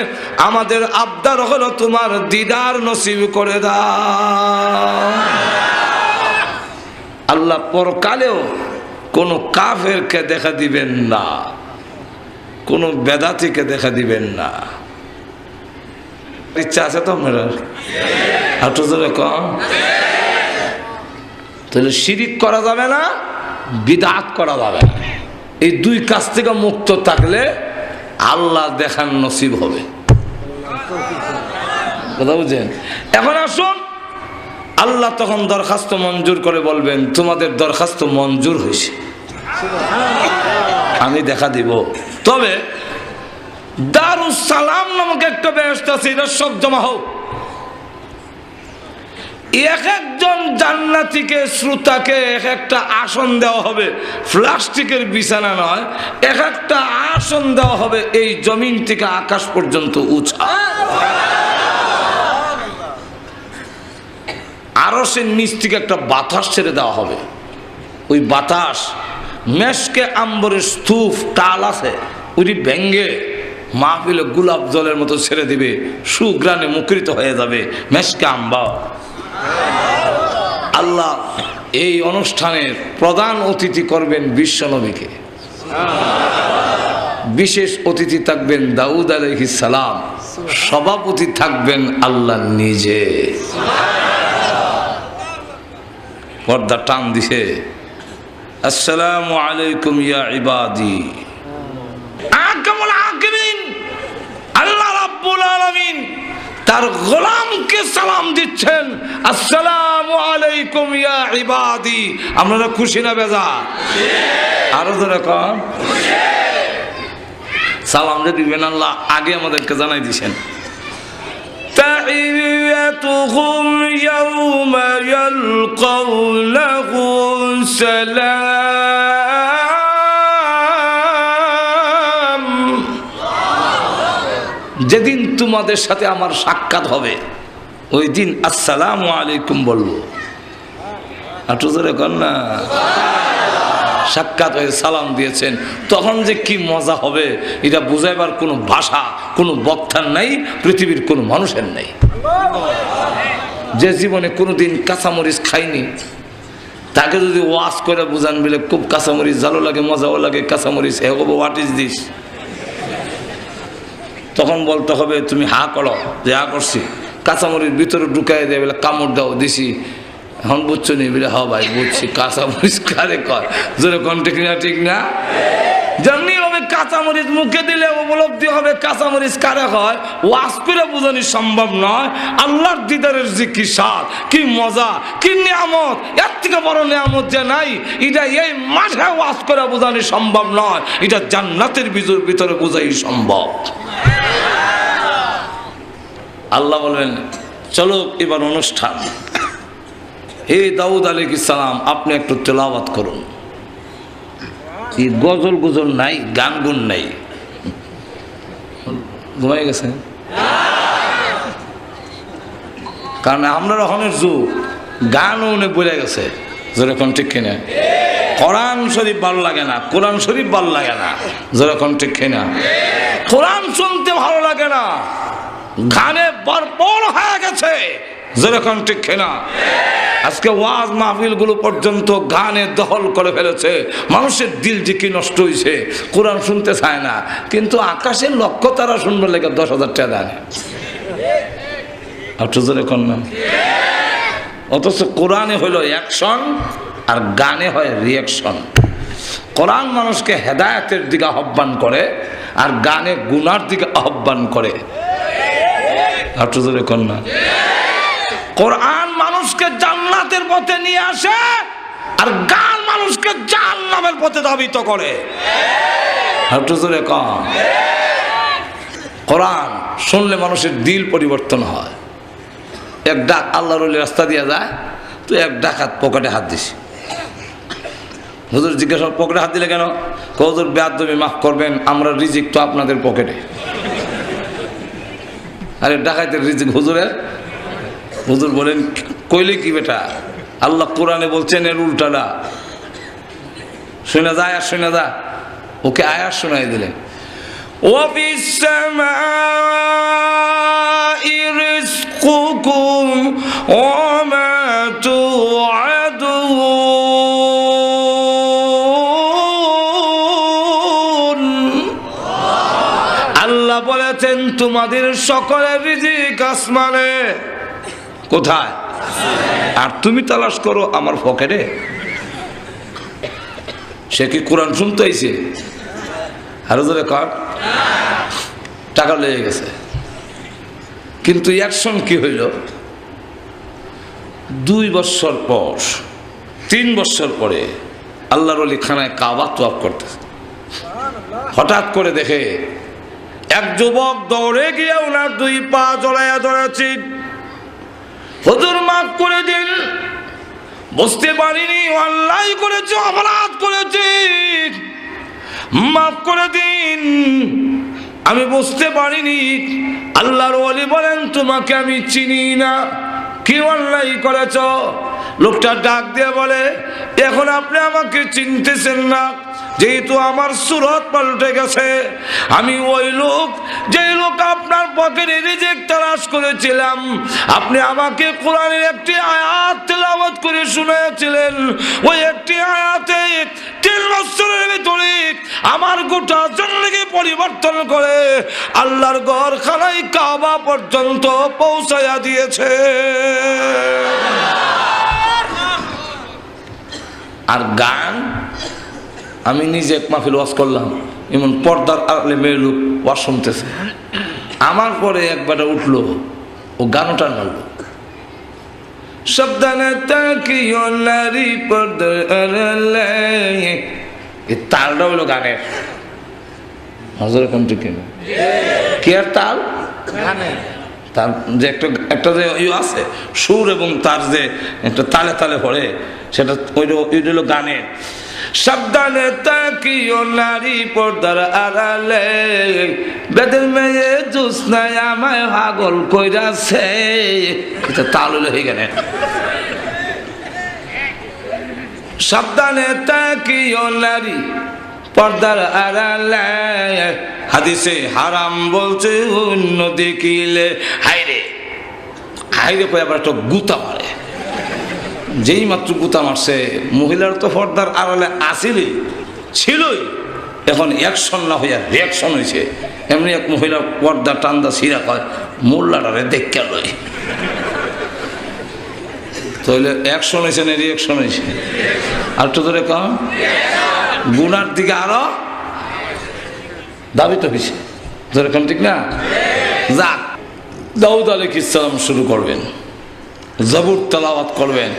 আমাদের আবদার হলো তোমার দিদার নসিব করে দাও। আল্লাহ পরকালেও কোনো কাফেরকে দেখা দিবেন না, কোনো বেদাতিকে দেখা দিবেন না। ইচ্ছা আছে তো আপনারা? হাঁটু জোরে কম। তাহলে শিরিক করা যাবে না, বিদআত করা যাবে না। এই দুই কাজ থেকে মুক্ত থাকলে আল্লাহ দেখার নসিব হবে। কথা বুঝছেন? এখন আসুন, আল্লাহ তখন দরখাস্ত মঞ্জুর করে বলবেন তোমাদের দরখাস্ত মঞ্জুর হয়েছে, আমি দেখা দিব। তবে দারুস সালাম নামক একটা বেহেশত আছে, এটা সব জমা হোক। এক একজন জান্নাতীকে শ্রোতাকে এক একটা আসন দেওয়া হবে, প্লাস্টিকের বিছানা নয়, এক একটা আসন দেওয়া হবে এই জমিন থেকে আকাশ পর্যন্ত উঁচা। আরশের নিচ থেকে একটা বাতাস ছেড়ে দেওয়া হবে, ওই বাতাস মেশকে আম্বরের স্তূপ টাল আছে, ওই ভেঙ্গে মাহফিলে গোলাপ জলের মতো ছেড়ে দিবে, সুগ্রানে মুখরিত হয়ে যাবে মেশকে আম্বর। আল্লাহ এই অনুষ্ঠানের প্রধান অতিথি করবেন বিশ্বনবীকে, বিশেষ অতিথি থাকবেন দাউদ আলাইহিস সালাম, সভাপতি থাকবেন আল্লাহ নিজে। পর্দা টান দিছে, আসসালামু আলাইকুম ইয়া ইবাদি। আকামুল আকিমিন আল্লাহ রাব্বুল আলামিন তার গোলামকে সালাম দিচ্ছেন, আসসালামু আলাইকুম ইয়া ইবাদি। আপনারা খুশি না বেজার? আরো ধরে কন সালাম যে দিবেন আল্লাহ আগে আমাদেরকে জানাই দিয়েছেন। تحيتهم يوم يلقونه سلام। যেদিন তোমাদের সাথে আমার সাক্ষাৎ হবে ওই দিন আসসালামু আলাইকুম বলবো। একটু জোরে কর না। সাক্ষাৎ হয়ে সালাম দিয়েছেন, তখন যে কি মজা হবে এটা বুঝাইবার কোনো ভাষা, কোনো বক্তার নাই, পৃথিবীর কোনো মানুষের নাই। যে জীবনে কোনোদিন কাঁচামরিচ খাইনি তাকে যদি ওয়াজ করে বুঝান বলে খুব কাঁচামরিচ ভালো লাগে, মজাও লাগে কাঁচামরিচ, হোয়াট ইজ দিস, তখন বলতে হবে তুমি হা করো, যে হা করছি। কাঁচামরিচ ভিতরে ঢুকাই দেয় বলে কামড় দাও দিছি, এখন বুঝছো নি বলে হ্যাঁ ভাই বুঝছি, কাঁচামরিচ কারে কয়, জোরে কোন ঠিক না? ঠিক না? যেমনি হবে কাঁচামরিচ মুখে দিলে উপলব্ধি হবে কাঁচামরিচ কারে হয়, ওয়াজ করে বোঝানো সম্ভব নয়। আল্লাহর দিদারের যে কি স্বাদ, কি মজা, কি নিয়ামত, এর থেকে বড় নিয়ামত যে নাই, এটা এই মাঠে ওয়াজ করে বোঝানো সম্ভব নয়, এটা জান্নাতের ভিতরে বোঝাই সম্ভব। আল্লাহ বলবেন চলো এবার অনুষ্ঠান। হে দাউদ আলাইহিস সালাম আপনি একটু তেলাওয়াত করুন। এই গজল গুজল নাই, গান গুন নাই, ঘুমাই গেছে। কারণ আমরা রহনের যুগ, গান উনি বলে গেছে, যেরকম ঠিক কিনা। কোরআন শরীফ ভালো লাগে না, কোরআন শরীফ ভালো লাগে না, যেরকম ঠিক কিনা। কোরআন শুনতে ভালো লাগে না, গানে ভরপুর হয়ে গেছে, যেরকম ঠিক কিনা। আজকে ওয়াজ মাহফিল গুলো পর্যন্ত গানে দখল করে ফেলেছে, মানুষের দিল যে নষ্ট হয়েছে, কোরআন শুনতে চায় না, কিন্তু আকাশের লক্ষ তারা শুনবে লেগে 10,000 টাকা দেয়, অথচ কোরআনে হইল অ্যাকশন আর গানে হয় রিয়াকশন। কোরআন মানুষকে হেদায়েতের দিকে আহ্বান করে আর গানে গুনার দিকে আহ্বান করে। কোরআন মানুষকে জান্নাতের পথে নিয়ে আসে আর গান মানুষকে জাহান্নামের পথে ধাবিত করে। একটু জোরে কম। কোরআন শুনলে মানুষের দিল পরিবর্তন হয়। এক ডাক আল্লাহর ওলি রাস্তা দিয়ে যায়, তো এক ডাকাত পকেটে হাত দিছে। হুজুর জিজ্ঞাসা, পকেটে হাত দিলে কেন? হুজুর বেয়াদবি মাফ করবেন, আমরা রিজিক তো আপনাদের পকেটে। আরে ডাকাতের রিজিক হুজুরের? হুজুর বলেন, কইলে কি বেটা, আল্লাহ কোরআনে বলছেন এর উল্টাটা। শুনে যায় আর শুনে যা, ওকে আয়াত শোনাই দিলেন। ওয়াফিস সামাই রিজকুকুম ওয়া মা তুআদুন। আল্লাহ বলেছেন তোমাদের সকলের রিজিক আসমানে। কোথায়? আর তুমি তালাশ করো আমার পকেটে। সে কি কোরআন শুনতে আইছে? আরো জোরে কর। টাকা লেগে গেছে, কিন্তু অ্যাকশন কি হইল? 2 বছর পর, 3 বছর পরে আল্লাহর ওলি খানায় কাবা তওয়াফ করতেছে। হঠাৎ করে দেখে এক যুবক দৌড়ে গিয়ে ওনার 2 পা জড়াইয়া ধরেছে। হুজুর মাফ করে দিন, বুঝতে পারিনি, অন্যায় করেছি, অপরাধ করেছি, মাফ করে দিন, আমি বুঝতে পারিনি। আল্লাহর ওলি বলেন তোমাকে আমি চিনি না, কি অন্যায় করেছ? লোকটা ডাক দিয়ে বলে, এখন আপনি আমাকে চিনতেছেন না, যেহেতু আমার সুরত পাল্টে গেছে। আমি ওই লোক, যেই লোক আপনার পকেটে রিজিক তালাশ করেছিলাম। আপনি আমাকে কোরআনের একটি আয়াত তেলাওয়াত করে শুনিয়েছিলেন। ওই একটি আয়াতে 3 বছরের ভিতরে আমার গোটা জিন্দেগি পরিবর্তন করে আল্লাহর ঘরখানায় কাবা পর্যন্ত পৌঁছায়া দিয়েছে। আর গান, আমি নিজে এক মাহফিল ওয়াজ করলাম, এমন পর্দার আড়ালে মেয়ে লোক ওয়াজ শুনতেছে। আমার পরে একবারে উঠলো, ও গানটা মারলো, সাবধানে তাকিও নারী পর্দার আড়ালে। এই তালটা হইলো গানের। হযরত কোন ঠিক কি আর তাল? তার যে একটা যে আছে সুর এবং তার যে একটা তালে তালে পড়ে, সেটা ওইটা হলো গানের। সাবধানে তাকিও নারী পর্দার আড়ালে, বেদের মেয়ে জোছনায় আমায় পাগল কইরাছে। এটা তাল হইলো এই গানের। সাবধানে তাকিও নারী পর্দার আড়ালে, হাদিসে হারাম বলছে অন্য দেখিলে হাইরে হাইরে কয়ে আবার একটা গুতা মারে। যেই মাত্র গুতা মারছে, মহিলার তো পর্দার আড়ালে ছিলই, এখন অ্যাকশন না হইয়া রিয়াকশন হয়েছে। এমনি এক মহিলা পর্দা টান্দা ছিঁড়া কয়, মোল্লাটারে দেখে লয়। তাহলে অ্যাকশন হয়েছে না রিয়াকশন হয়েছে? আর তো ধরে কম গুনার দিকে আরো দাবিত হয়েছে। যেরকম ঠিক না? যাক, দাউদ আলাইহিস সালাম শুরু করবেন, জবুর তেলাওয়াত করবেন।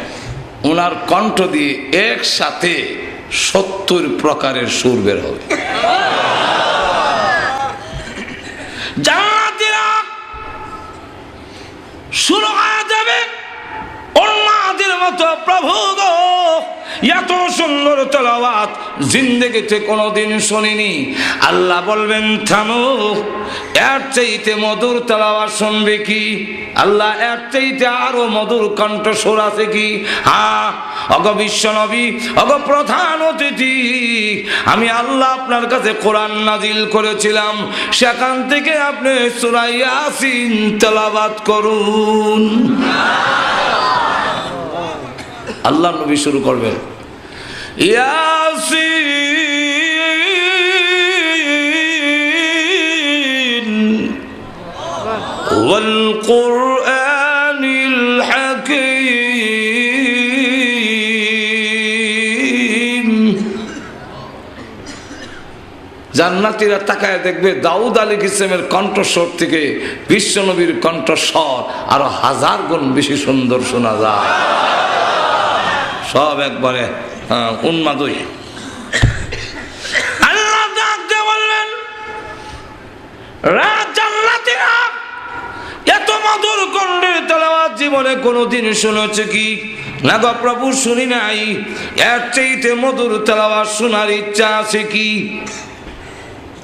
ওনার কণ্ঠ দিয়ে একসাথে 70 প্রকারের সুর বের হবে। জান্নাতীরা শুরু হয়ে যাবে উন্মাদের মতো, প্রভু গো এত সুন্দর তেলাওয়াত জিন্দেগিতে কোনোদিন শুনিনি। আল্লাহ বলবেন থামো, এর চাইতে মধুর তেলাওয়াত শুনবে কি? আল্লাহ এর চাইতে আরো মধুর কণ্ঠস্বর আছে কি? হ্যাঁ, অগ বিশ্ব নবী, অগ প্রধান অতিথি, আমি আল্লাহ আপনার কাছে কোরআন নাজিল করেছিলাম, সেখান থেকে আপনি সূরা ইয়াসিন তেলাওয়াত করুন। আল্লাহ নবী শুরু করবেন, ইয়াসিন ওয়াল কুরআনিল হাকীম। জান্নাতীরা তাকায় দেখবে দাউদ আলাইহিস সালামের কণ্ঠস্বর থেকে বিশ্ব নবীর কণ্ঠস্বর আরো 1000 গুণ বেশি সুন্দর শোনা যায়। সব একবারে উন্মাদই। আল্লাহ ডাকতে বললেন, জান্নাতীরা এত মধুর কণ্ঠের তেলাওয়াত জীবনে কোনোদিন শুনেছে কি? না গো প্রভু, শুনি নাই। এর চাইতে মধুর তেলাওয়াত শোনার ইচ্ছা আছে কি?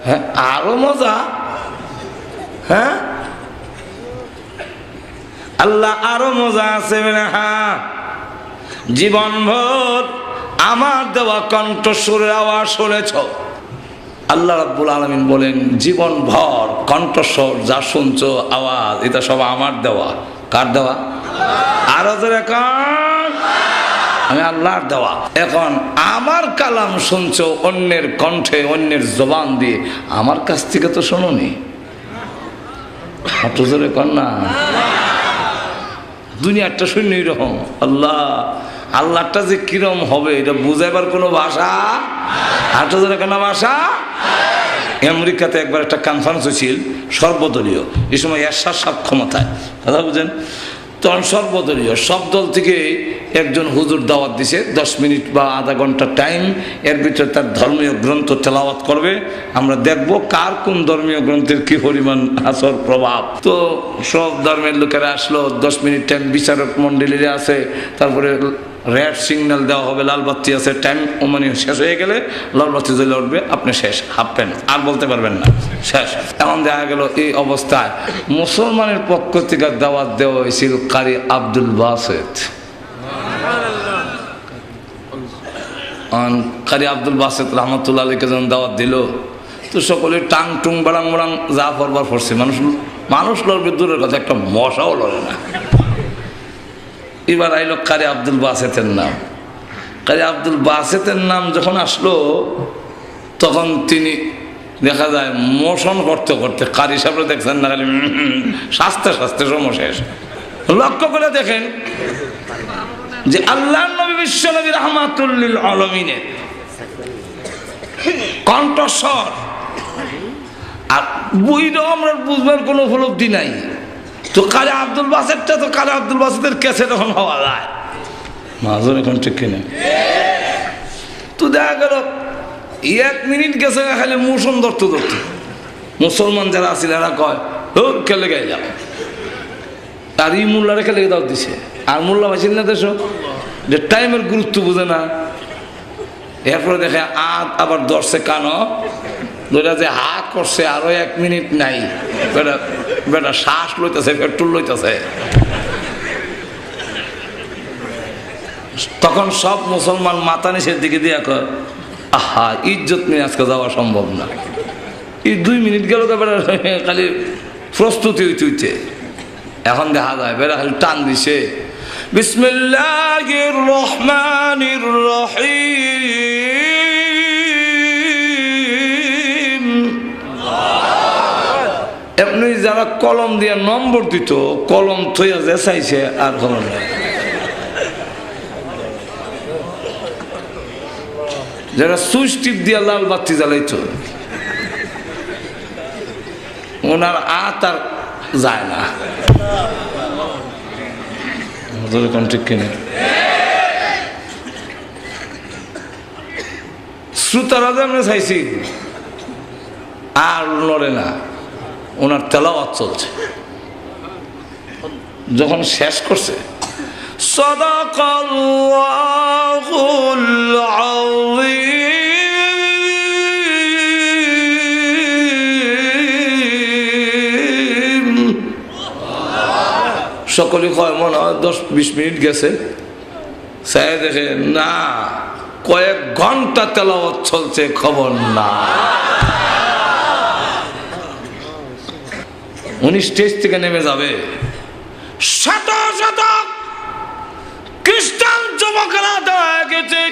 হ্যাঁ, আরো মজা। হ্যাঁ, আল্লাহ আরো মজা আছে। হ্যাঁ, জীবনভর আমার দেওয়া কণ্ঠস্বরের আওয়াজ শুনেছ। আল্লাহ রাব্বুল আলামিন বলেন, জীবনভর কণ্ঠস্বর যা শুনছো আওয়াজ, এটা সব আমার দেওয়া। কার দেওয়া? আরো জোরে কার? আমি আল্লাহর দেওয়া। এখন আমার কালাম শুনছো অন্যের কণ্ঠে, অন্যের জবান দিয়ে, আমার কাছ থেকে তো শোনোনি। অত জোরে কর না। দুনিয়াটা শূন্য এরকম। আল্লাহটা যে কিরম হবে এটা বুঝাইবার কোনো ভাষা, হাঁটো জোরে কেন ভাষা। আমেরিকাতে একবার একটা কনফারেন্স হয়েছিল সর্বদলীয়, এই সময় এরশাদ সাহেব ক্ষমতায়, কথা বুঝেন। তখন সর্বদলীয় সব দল থেকে একজন হুজুর দাওয়াত দিছে, 10 মিনিট বা আধা ঘন্টা টাইম। এর ভিতরে তার ধর্মীয় গ্রন্থ তেলাওয়াত করবে। আমরা দেখব কার কোন ধর্মীয় গ্রন্থের কি পরিমাণ আসর প্রভাব। তো সব ধর্মের লোকেরা আসলো, 10 মিনিট টাইম বিচারক মন্ডলীরা আছে, তারপরে রেড সিগন্যাল দেওয়া হবে, লাল বাতি আছে, টাইম মানে শেষ হয়ে গেলে লাল বাতি জ্বলে উঠবে, আপনি শেষ, হাঁপবেন, আর বলতে পারবেন না, শেষ। এমন দেখা গেল এই অবস্থায় মুসলমানের পক্ষ থেকে দাওয়াত দেওয়া হয়েছিল কারি আব্দুল বাসেত। কারি আব্দুল বাসেত রহমতুল্লাহ আলাইকে যখন দাওয়াত দিল, তো সকলে টাং টুং বাড়াং বাড়াং যা পড়বার পড়ছে। মানুষ লড়বে দূরের কথা, একটা মশাও লড়ে না। এবার আইল কারি আব্দুল বাসেতের নাম। কারি আব্দুল বাসেতের নাম যখন আসলো, তখন তিনি দেখা যায় মোশন করতে করতে, কারি সাহেব দেখছেন না, খালি শাস্তে শাস্তে সমশেষ। লক্ষ্য করে দেখেন যে আল্লাহর নবী বিশ্ব নবী রাহমাতুল লিল আলামিনের কণ্ঠস্বর, আর বইটাও আমরা বুঝবার কোনো উপলব্ধি নাই। তো কারি আব্দুল বাসেতটা, তো কারি আব্দুল বাসেতের ক্যাসেট এখন হওয়া যায় মাজর, এখন ঠিক কিনা। তো দেখা গেল 1 মিনিট গেছে খালি মোশন ধরতে ধরতে মুসলমান যারা আছিল এরা কয়, ও খেলে গাইলাম। আর ই মোল্লারে খেলে দাও দিছে। আর মোল্লা ভাইছিল না দেশ যে টাইমের গুরুত্ব বুঝে না। এরপরে দেখে আবার ধরছে কানো ধরে, যে হা করছে আরো 1 মিনিট নাই, বেটা শ্বাস লইতেছে, পেট্রোল লইতেছে। তখন সব মুসলমান মাথা নিচের দিকে দিয়ে কয়, আহা, ইজ্জত নিয়ে আজকে যাওয়া সম্ভব না। এই 2 মিনিট গেল তো বেটা খালি প্রস্তুতি হইতে। এখন দেখা যায় বেটা খালি টান দিছে, বিসমিল্লাহির রহমানির রহিম। এমনি যারা কলম দিয়ে নম্বর দিত, কলম থইয়া যে চাইছে আর কলম নাই। যারা সুইচ টিপ দিয়ে লাল বাতি জ্বালাইতো, ওনার আর যায় না। ঠিক কিনা? শ্রোতারা যে আমরা চাইছি আর লড়ে না, ওনার তেলাওয়াত চলছে। যখন শেষ করছে, সাদাকাল্লাহুল আযীম। সকলে কয় মনে হয় 10-20 মিনিট গেছে, চাই দেখে না কয়েক ঘন্টা তেলাওয়াত চলছে, খবর না। উনি স্টেজ থেকে নেমে যাবে, শত শত খ্রিস্টান যুবকেরা দেওয়া গেছে,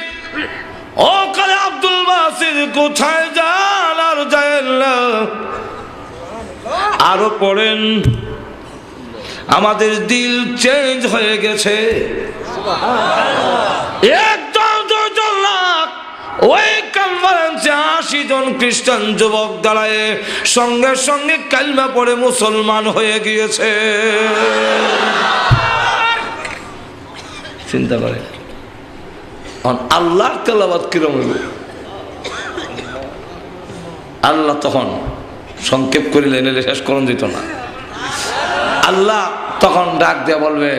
ও কালে আব্দুল বাসির কোথায় যান আর যায় না। আরো পড়েন, আমাদের দিল চেঞ্জ হয়ে গেছে। ওই কনফারেন্সে 80 জন খ্রিস্টান যুবক দাঁড়ায় সঙ্গে সঙ্গে কালিমা পড়ে মুসলমান হয়ে গিয়েছে। চিন্তা করে আল্লাহর তেলাওয়াত কিরম হইল? আল্লাহ তখন সংক্ষেপ করিলেন, এলে শেষ করুন যেত না। আল্লাহ তখন ডাক দিয়ে বলবে,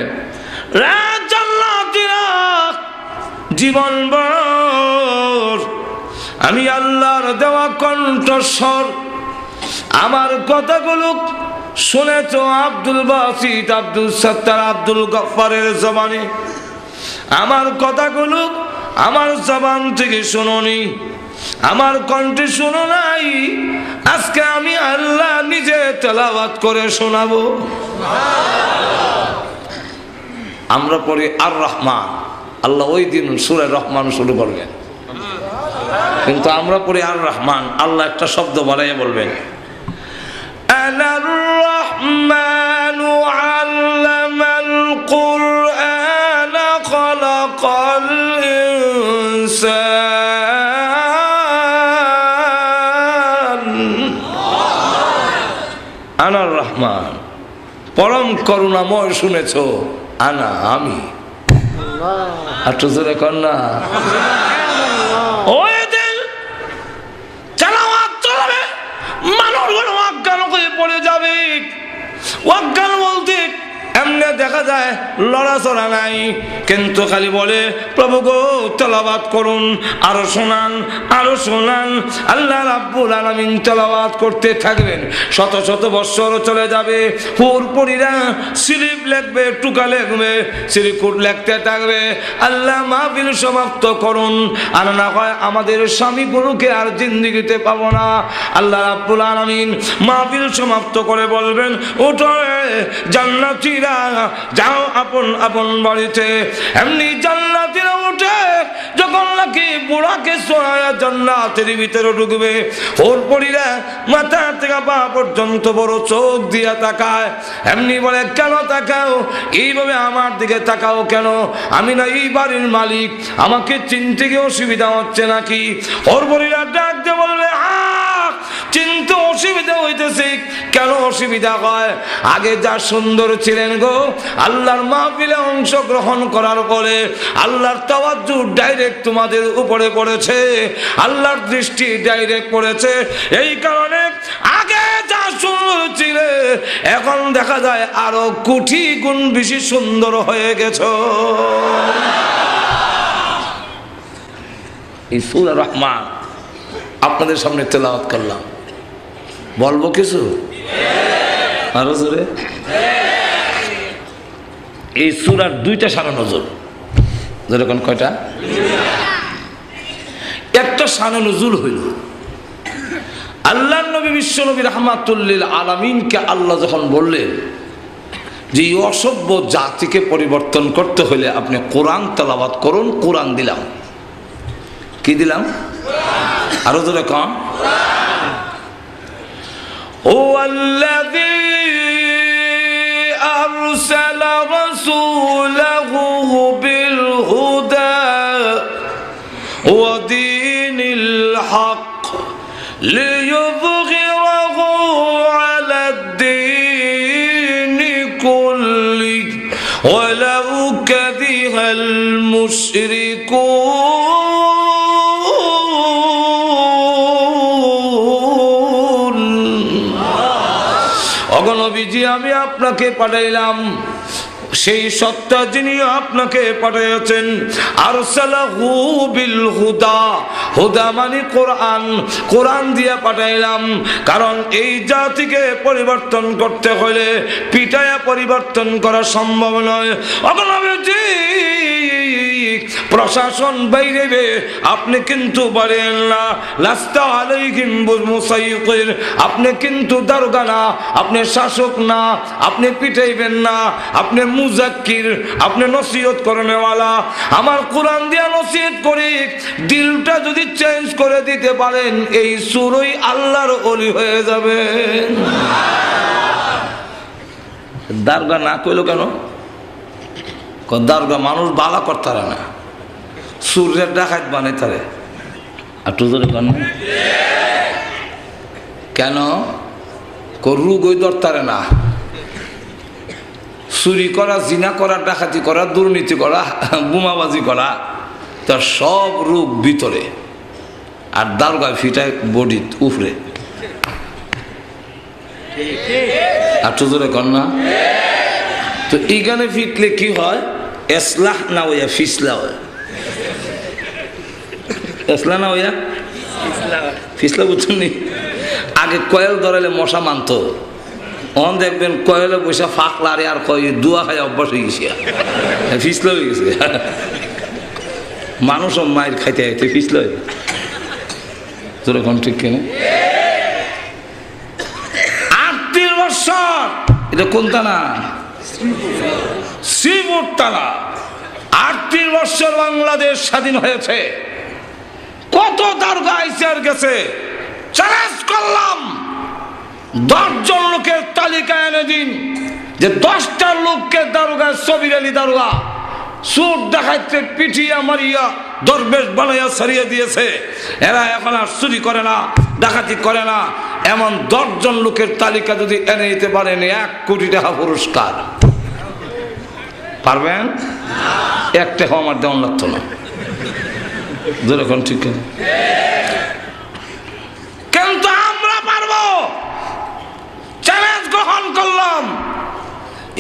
জীবনভর আমি আল্লাহর দেওয়া কণ্ঠস্বর আমার কথাগুলো শুনেছ আব্দুল বাসিত, আব্দুল সত্তার, আব্দুল গফফারের জবানে। আমার কথাগুলো আমার জবান থেকে শুনোনি, আমার কণ্ঠে শুনো নাই। আজকে আমি আল্লাহ নিজে তেলাওয়াত করে শোনাবো। আমরা পড়ি আর রহমান, আল্লাহ ওই দিন সূরা রহমান শুরু করবেন, কিন্তু আমরা পড়ি আর রহমান। আল্লাহ একটা শব্দ বাড়াইয়া বলবেন, আনার রহমানু আল্লামাল কুরআন খালাকাল ইনসান। আনার রহমান, পরম করুণাময়। শুনেছো? আনা, আমি। একটু জোরে কর না। ওই দিন তেলাওয়াত চলবে, মানুষগুলো অজ্ঞান হয়ে পড়ে যাবে। অজ্ঞান বলতে এমনি দেখা যায় লড়াচড়া নাই, কিন্তু খালি বলে প্রভু গো তেলাওয়াত করুন, আরো শোনান, আরো শোনান। আল্লাহ রাব্বুল আলামিন তেলাওয়াত করতে থাকবেন। শত শত বৎসর চলে যাবে, হুরপুরীরা স্লিপ লিখবে, টুকা লিখবে, সিরিকুট লিখতে থাকবে। আল্লাহ মাহফিল সমাপ্ত করুন, আর না হয় আমাদের স্বামী গুরুকে আর জিন্দেগিতে পাবো না। আল্লাহ রাব্বুল আলামিন মাহফিল সমাপ্ত করে বলবেন, ওঠো জান্নাতীরা, যাও আপন আপন বাড়িতে। এমনি জান্নাতীরা উঠে যখন নাকি বুড়াকে সোয়া জান্নাতের ভিতরে ঢুকবে, হুরপুরীরা মাথা থেকে পা পর্যন্ত বড় চোখ দিয়া তাকায়। এমনি বলে, কেন তাকাও? এইভাবে আমার দিকে তাকাও কেন? আমি না এই বাড়ির মালিক, আমাকে চিনতে গিয়ে অসুবিধা হচ্ছে নাকি? হুরপুরীরা ডাক দিয়ে বলবে, চিনতে অসুবিধা হইতেছে। কেন অসুবিধা হয়? আগে যা সুন্দর ছিলেন গো, আল্লাহর মাহফিলে অংশগ্রহণ করার পরে আল্লাহর তাওয়াজ্জু ডাইরেক্ট তোমাদের উপরে পড়েছে, আল্লাহর দৃষ্টি ডাইরেক্ট পড়েছে। এই কারণে আগে যা সুন্দর ছিলে এখন দেখা যায় আরো কোটি গুণ বেশি সুন্দর হয়ে গেছো। এই সূরা রহমান আপনাদের সামনে তেলাওয়াত করলাম, বলবো কিছু আরো জোরে? এই সূরার দুইটা শানে নজুল। যেরকম কয়টা? একটা শানে নজুল হইল, আল্লাহর নবী বিশ্বনবী রাহমাতুল লিল আলামিনকে আল্লাহ যখন বললেন যে এই অসভ্য জাতিকে পরিবর্তন করতে হলে আপনি কোরআন তেলাওয়াত করুন, কোরআন দিলাম। কি দিলাম? আরো জোরে কম। والذي أرسل رسوله بالهدى ودين الحق ليظهره على الدين كله ولو كره المشركون। নবীজি, আমি আপনাকে পাঠাইলাম সেই সত্তা যিনি আপনাকে পাঠিয়েছেন। আরসালাহু বিল হুদা, হুদা মানে কোরআন, কোরআন দিয়ে পাঠাইলাম। কারণ এই জাতিকে পরিবর্তন করতে হলে পিটায়া পরিবর্তন করা সম্ভব নয়। নবীজি, প্রশাসন বাইরে আপনি কিন্তু পারেন না। লাস্তা আলাইহিম বিমুসাইয়ির, আপনি কিন্তু দারোগা না, আপনি শাসক না, আপনি পিটাইবেন না, আপনি মুজাক্কির, আপনি নসিহত করনেওয়ালা। আমার কোরআন দিয়া নসিহত করি, দিলটা যদি চেঞ্জ করে দিতে পারেন এই সুরই আল্লাহর ওলি হয়ে যাবে। দারোগা না কইলো কেন? দারোগা মানুষ বালা করতারে না, সূর্যের ডাকাত বানাইতারে। একটু জোরে কেন? কেন? রুগই ধরতারে না। চুরি করা, জিনা করা, ডাকাতি করা, দুর্নীতি করা, বোমাবাজি করা, তার সব রূপ ভিতরে, আর দারোগায় ফিটায় বডি উপরে। আর তো জোরে কর না। তো এইখানে ফিটলে কি হয়? এসলাহ না হইয়া ফিসলা হয়। এসলা না হইয়া ফিসলা, বুঝছেন নি? আগে কয়েল ধরালে মশা মানত, অন দেখবেন কয়েলে পয়সা ফাঁক লারে আর কয় দুয়া খাই অভ্যাস হয়ে গেছে, ফিসলা হয়ে গেছে। মানুষও মায়ের খাইতে খাইতে ফিসলা হয়ে গেছে। তোর এখন ঠিক কেন? 38 বছর, এটা কোন টানা? শ্রীপুর টানা। 38 বছর বাংলাদেশ স্বাধীন হয়েছে। কত দারোগা আইসে আর গেছে। চ্যালেঞ্জ করলাম 10 জন লোকের তালিকা এনে দিন, যে 10টা লোককে দারোগা, সবির আলী দারোগা সুর দেখাইতে পিঠিয়া মারিয়া দরবেশ বানাইয়া ছাড়িয়ে দিয়েছে। এরা এখন আর চুরি করে না, ডাকাতি করে না। এমন 10 জন লোকের তালিকা যদি এনে দিতে পারেন 1 কোটি টাকা পুরস্কার। পারবেন? 1 টাকা আমার দেওয়ান লাগতো না। যেরকম ঠিক কিন্তু আমরা পারবো। চ্যালেঞ্জ গ্রহণ করলাম।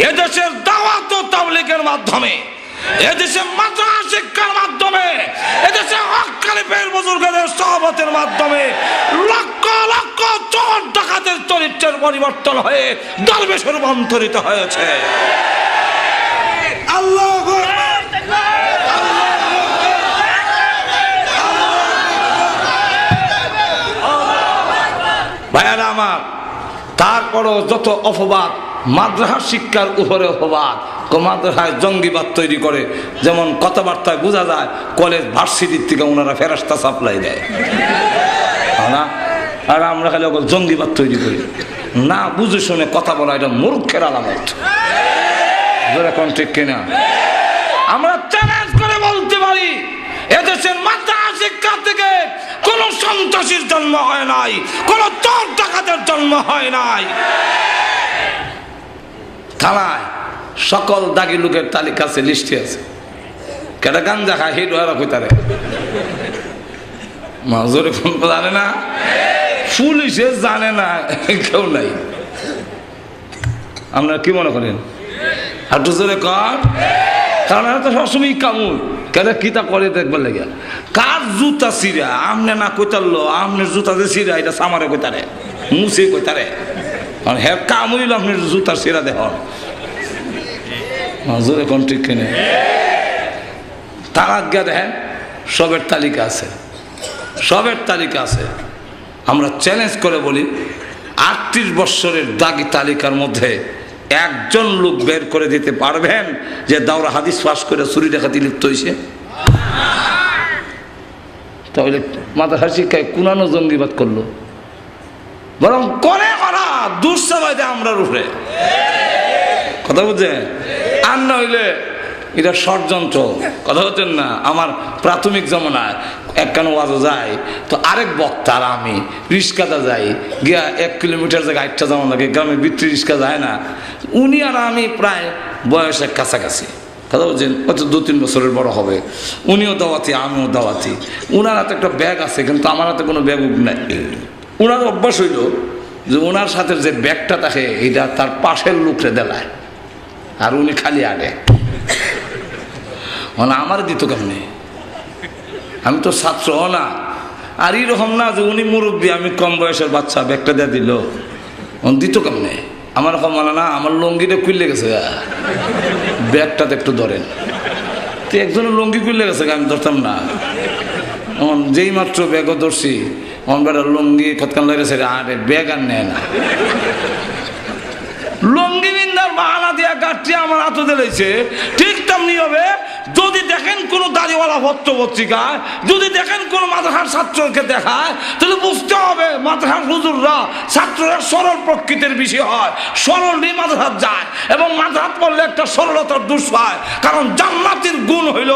এদেশের দাওয়াত ও তাবলীগের মাধ্যমে, এদেশে মাদ্রাসা শিক্ষার মাধ্যমে, এদেশে হক্কানি পীর বুজুর্গদের সহবতের মাধ্যমে লক্ষ লক্ষ চোর ডাকাতের চরিত্রের পরিবর্তন হয়ে দরবেশে রূপান্তরিত হয়েছে। আল্লাহু ভাইয়ারা আমার, তারপরও যত অপবাদ মাদ্রাসা শিক্ষার উপরে অপবাদ, মাদ্রাসায় জঙ্গিবাদ তৈরি করে, যেমন কথাবার্তায় বোঝা যায় কলেজ ভার্সিটির থেকে ওনারা ফেরেশতা সাপ্লাই দেয় না, আর আমরা খালি জঙ্গিবাদ তৈরি করি না। বুঝে শুনে কথা বলা এটা মূর্খের আলামত। যেরকম ঠিক কিনা? আমরা চ্যালেঞ্জ করে বলতে পারি, এদেশের মাদ্রাসা শিক্ষা থেকে কোন সন্ত্রাসীর জন্ম হয় নাই, কোন চোর ডাকাতের জন্ম হয় নাই। থানায় সকল দাগি লোকের তালিকা আছে, লিস্টে আছে। কেটা গাঞ্জা খায় হিট হয়ে কইতারে মাজরে কোন জানে না, পুলিশে জানে না, কেউ নাই। আপনারা কি মনে করেন? আর তো জোরে কর, কারণ তো সবসময় কামুল কেন কিতা করে দেখবার লাগে। কার জুতা ছিঁড়া আমনে না কইতারলো, আমনের জুতা যে ছিঁড়া এটা সামারে কইতারে, মুছে কইতারে। হ্যাঁ কামুইল আপনার জুতার ছিঁড়া দেখ জোরে কোন ঠিক কিনে। তার আজ্ঞা দেখেন সবের তালিকা আছে, সবের তালিকা আছে। আমরা চ্যালেঞ্জ করে বলি 38 বৎসরের দাগি তালিকার মধ্যে একজন লোক বের করে দিতে পারবেন যে দাওরা হাদিস পাস করে চুরি ডাকাতি লিপ্ত হয়েছে? তাহলে মাদ্রাসা শিক্ষায় কুনানো জঙ্গিবাদ করলো, বরং করে করা দুঃসাবাই দেয় আমরা রূপে। কথা বুঝছেন? আর না হইলে এটা ষড়যন্ত্র। কথা হচ্ছেন না? আমার প্রাথমিক জমানায় একখান ওয়াজও যায়, তো আরেক বক্তার আমি রিক্সাতে যাই, গিয়া 1 কিলোমিটার জায়গায় 8টা যেমন লাগে, গ্রামের ভিতরে রিক্সা যায় না। উনি আর আমি প্রায় বয়সের কাছাকাছি। কথা বলছেন? হয়তো 2-3 বছরের বড় হবে। উনিও দাওয়াতি, আমিও দাওয়াতি। উনার হাতে একটা ব্যাগ আছে, কিন্তু আমার হাতে কোনো ব্যাগ নাই। উনার অভ্যাস হইল যে ওনার সাথে যে ব্যাগটা থাকে এটা তার পাশের লোকরে দেলায়, আর উনি খালি আগে। মানে আমার দিত কেমনি? আমি তো ছাত্র না, আর এরকম না যে উনি মুরব্বী, আমি কম বয়সের বাচ্চা, ব্যাগটা দিয়ে দিল। দিত কেমনে? আমার কম মানে না, আমার লুঙ্গিটা খুললে গেছে, ব্যাগটাতে একটু ধরেন। তো একজনের লুঙ্গি খুললে গেছে, আমি ধরতাম না। যেই মাত্র ব্যাগও ধরছি, বেটা লুঙ্গি কতক্ষণ লেগেছে, আরে ব্যাগ আর নেয় না। লুঙ্গি বিন্দার বাহানা দিয়া গাছটি আমার হাতে দিয়েছে। ঠিক তেমনি হবে যদি দেখেন কোন দাড়িওয়ালা পত্র পত্রিকায়, যদি দেখেন কোন মাদ্রাসার ছাত্রকে দেখায়, তাহলে বুঝতে হবে মাদ্রাসার হুজুররা ছাত্ররা সরল প্রকৃতির বিষয় হয়, সরল নিয়ে মাদ্রাসা যায়, এবং মাদ্রাসা পড়লে একটা সরলতার দোষ হয়। কারণ জান্নাতের গুণ হইল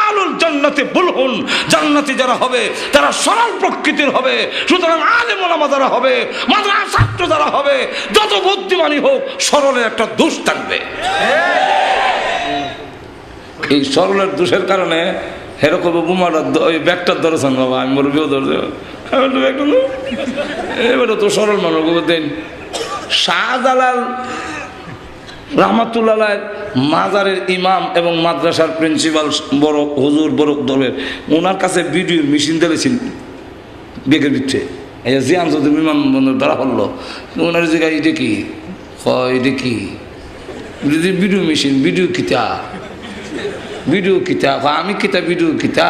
আলুল জান্নাতে বুলহুন, জান্নাতি যারা হবে তারা সরল প্রকৃতির হবে। সুতরাং আলেম ওলামা যারা হবে, মাদ্রাসার ছাত্র যারা হবে, যত বুদ্ধিমানই হোক, সরলের একটা দোষ থাকবে। এই সরলের দোষের কারণে এরকম বোমাটা ওই ব্যাগটার ধরেছেন বাবা, আমি বলবো ধরছে এবারে তো সরল মানুষ দেন। শাহজালাল রহমাতুল্লাহ মাজারের ইমাম এবং মাদ্রাসার প্রিন্সিপাল বড় হুজুর বড় দলের, ওনার কাছে ভিডিও মেশিন দিয়েছেন বেগের ভিতরে। এই যে আন্তর্জাতিক বিমানবন্দর ধরা পড়লো, ওনার জায়গায় এটা কি এটা কি ভিডিও মেশিন, ভিডিও কিতা ভিডিও কিতা, আমি কিতা ভিডিও কিতা।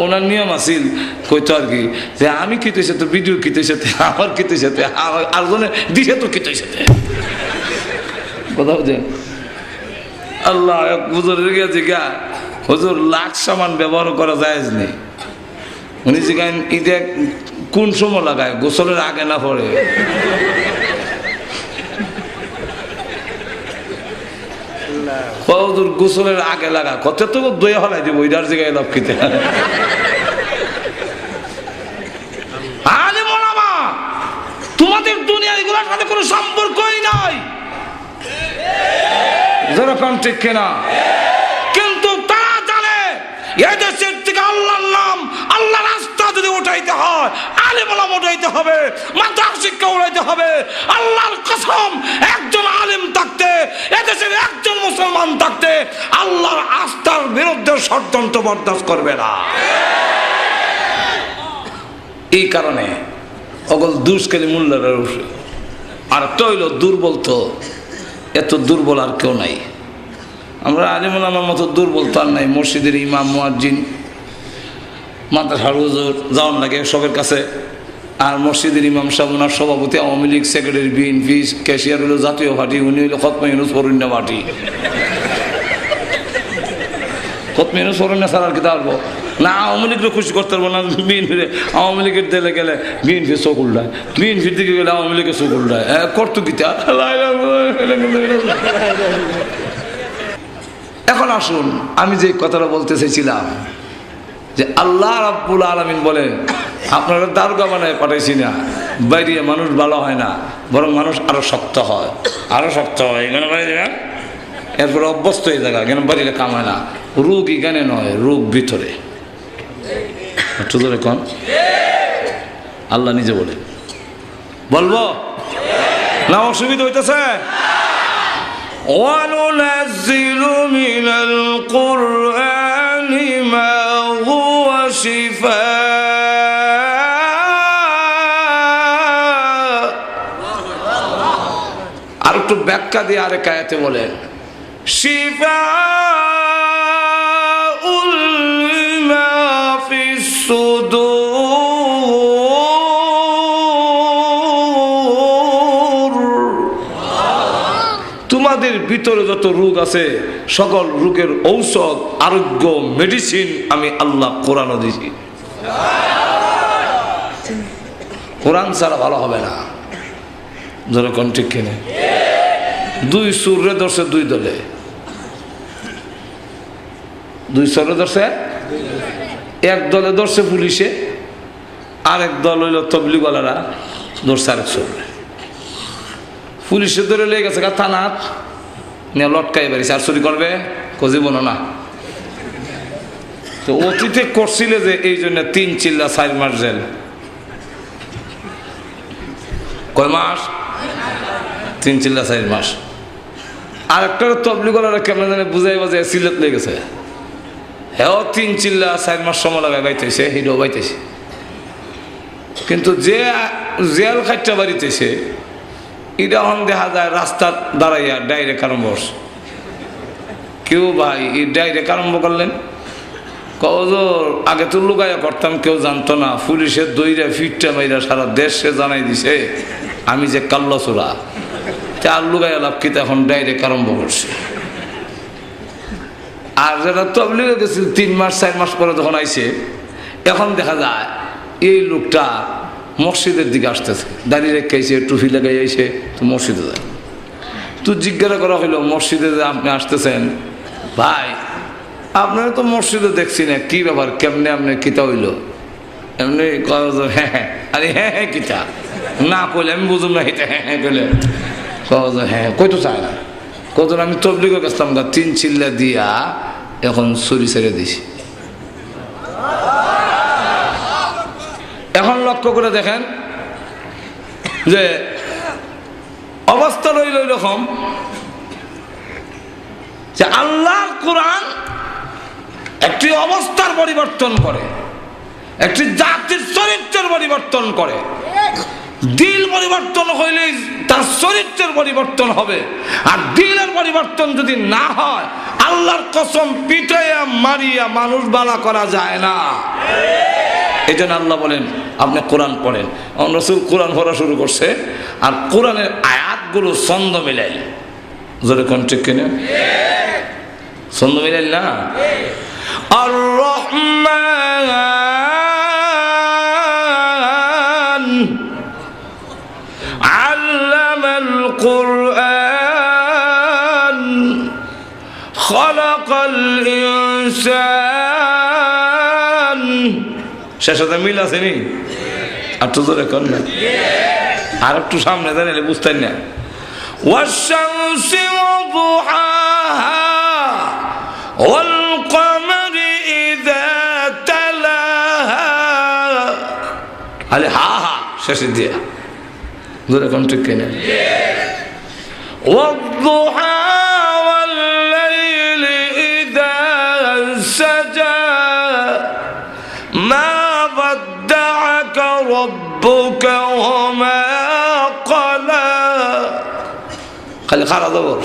ওনার নিয়ম আছিল কইতো আর কি যে আমি কিতের সাথে ভিডিও কিতের সাথে আমার কিতের সাথে আরেকজনে দিছে তো কিতের সাথে কথা বুঝে। আল্লাহ হুজুরের গেছে গা, হুজুর লাখ সামান ব্যবহার করা যায় নেই। উনি জিগান ঈদে কোন সময় লাগায়, গোসলের আগে না পড়ে। হুজুর গোসলের আগে লাগা কত তো দই হলাই দিব, ওইটার জায়গায় লাভ খেতে। আরে মোলামা, তোমাদের দুনিয়া এগুলোর সাথে কোনো সম্পর্কই নাই, যেরকম ঠিক কিনা? কিন্তু তারা জানে এদেশের থেকে আল্লাহর নাম, আল্লাহ রাস্তা যদি উঠাইতে হয়, আলেম ওলামা উঠাইতে হবে, মাদ্রাসা শিক্ষা উঠাইতে হবে। আল্লাহর কসম, একজন আলেম থাকতে, এদেশের একজন মুসলমান থাকতে আল্লাহর আস্থার বিরুদ্ধে ষড়যন্ত্র বরদাস্ত করবে না। এই কারণে অগল দুষ্কালি মূল্যের উঠে। আর একটা হইল দুর্বল, তো এত দুর্বল আর কেউ নাই। আমরা আলেম ওলামার মতো দুর্বল তো আর নাই। মসজিদের ইমাম, মুয়াজ্জিন, মাদ্রাসার হুজুর যাওয়ার লাগে সবের কাছে। আর মসজিদের ইমাম সাহেব, ওনার সভাপতি Awami League, secretary BNP, cashier হলো জাতীয় পার্টি, উনি হইল খতমে ইউনুস ফরুন্না পার্টি। খতমে ইউনুস ফরুন্না ছাড়া আর কি পারবো না? আওয়ামী লীগকে খুশি করতে পারবো না। বিএনপি আওয়ামী লীগের দিলে গেলে বিএনপি চোখ উল্টায়, বিএনপির দিকে গেলে আওয়ামী লীগের চোখ উল্টায়। করতো গীতা। এখন আসুন, আমি যে কথাটা বলতে চাইছিলাম যে আল্লাহ রাব্বুল আলামিন বলেন, আপনারা দারোগা বানায় পাঠাইছি না, বাইরে মানুষ ভালো হয় না, বরং মানুষ আরো শক্ত হয়, আরো শক্ত হয়। এখানে বাইরে এরপরে অভ্যস্ত হয়ে থাকা, কেন বাড়িতে কামায় না। রোগ এখানে নয়, রোগ ভিতরে। একটু ধরে কন, আল্লাহ নিজে বলে। বলবো না? অসুবিধা হইতেছে? وَنُنَزِّلُ مِنَ الْقُرْآنِ مَا هُوَ شِفَاءٌ। আর একটু ব্যাখ্যা দিয়ে আরেক আয়াতে বলেন, শিফাউল লিমা ফিস সুদূর। তোমাদের ভিতরে যত রোগ আছে, সকল রোগের ঔষধ, আরোগ্য, মেডিসিন আমি আল্লাহ কোরআনও দিয়েছি। কোরআন ছাড়া ভালো হবে না। যেরকম ঠিক কিনে? দুই সুরে ধরছে দুই দলে, দুই সুরে ধরছে এক দলে, ধরছে পুলিশে, আরেক দল হইল তবলিগওয়ালারা ধরছে আরেক সুরে। পুলিশে ধরে লেগে গেছে থানাত নিয়ে লটকাই বেরিয়েছে। আর চুরি করবে কজিবন না। তো অতীতে করছিলে যে এই জন্য 3 চিল্লা 4 মাস জেল। কয় মাস? 3 চিল্লা 4 মাস। আর একটা তবলিগওয়ালারা কেমন জানে বুঝাই বাজায় সিলেট লেগে গেছে। হ্যাঁ, 3 চিল্লা 4 মাস সময় লাগায় বাইতেছে, হিডো বাইতেছে। কিন্তু যে জেল খাইটা বাড়িতেছে, এটা এখন দেখা যায় রাস্তা দাঁড়াইয়া ডাইরেক্ট আরম্ভ করছে। কেউ ভাই এই ডাইরেক্ট আরম্ভ করলেন, কজোর আগে তো লুকাইয়া করতাম, কেউ জানতো না। পুলিশের দইরা ফিটটা মাইরা সারা দেশে জানাই দিছে আমি যে কাল্লাচোরা। আর লুকাইয়া লাভ কি, এখন ডাইরেক্ট আরম্ভ করছে। আর যারা তবলিগে গেছিল 3 মাস 4 মাস পরে যখন আইছে, এখন দেখা যায় এই লোকটা মসজিদের দিকে আসতেছে, দাঁড়িয়ে রেখেছে, টুপি লাগাই আইছে, তো মসজিদে যায়। তো জিজ্ঞাসা করা হইল, মসজিদে যে আপনি আসতেছেন ভাই, আপনারা তো মসজিদে দেখছি না, কি ব্যাপার, কেমনে আপনি কিতা হইল? এমনি হ্যাঁ হ্যাঁ, আরে হ্যাঁ হ্যাঁ কিতা না কইলে আমি বুঝুন না, এটা হ্যাঁ হ্যাঁ কইলে হ্যাঁ কই তো চায় না। কত আমি তবলিগে গেছিলাম, 3 চিল্লা দিয়া এখন ছুরি ছেড়ে দিছি। লক্ষ্য করে দেখেন যে অবস্থা রইল এরকম যে আল্লাহর কোরআন একটি অবস্থার পরিবর্তন করে, একটি জাতির চরিত্রের পরিবর্তন করে। দিল পরিবর্তন হইলে তার চরিত্রের পরিবর্তন হবে, আর দিলের পরিবর্তন যদি না হয় আল্লাহর কসম পিটাইয়া মারিয়া মানুষ বালা করা যায় না। এই জন্য আল্লাহ বলেন আপনি কোরআন পড়েন। রাসূল কোরআন পড়া শুরু করছে, আর কোরআনের আয়াতগুলো ছন্দ মিলাই, জোরে কোন ঠিক কিনা? ছন্দ মিলাই না। আর রহমান আল্লামাল কুরআন খালাকাল ইনসান। শেষে মিল আছে নি? আর তো জোরে কর না, আর একটু সামনে দাঁড়ালে বুঝতেন না। ওয়াশ-শামসি ওয়া-দুহাহা ওয়াল-কমারি ইযা তালাহা। আলে হা হা শেষে দিয়া জোরে কোন ঠিক কিনা? ওয়াদ-দুহা ওয়াল-লাইলি ইযা সাজা মা ওয়াদ্দা'আকা রাব্বুকা ওয়া মা ক্বালা। খালি খারা জবর।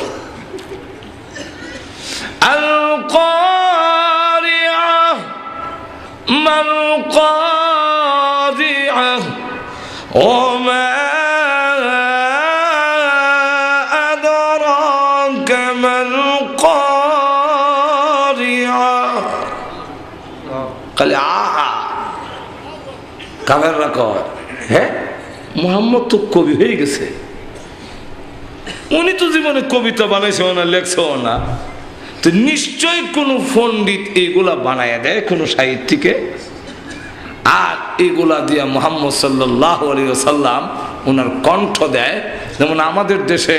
আল-কারিআহ মাল-কারিআহ ওয়া মা আদরাকা মাল-কারিআহ। খালি আহা কামের রাখো। হ্যাঁ, মুহাম্মদ তো কবি হয়ে গেছে, উনি তো জীবনে কবিতা বানাইছেও না, লেখছেও না, তো নিশ্চয় কোনো পণ্ডিত এইগুলা বানায় দেয় কোনো সাহিত্যিকে, আর এগুলা দিয়া মুহাম্মদ সাল্লাল্লাহু আলাইহি ওয়াসাল্লাম ওনার কণ্ঠ দেয়। যেমন আমাদের দেশে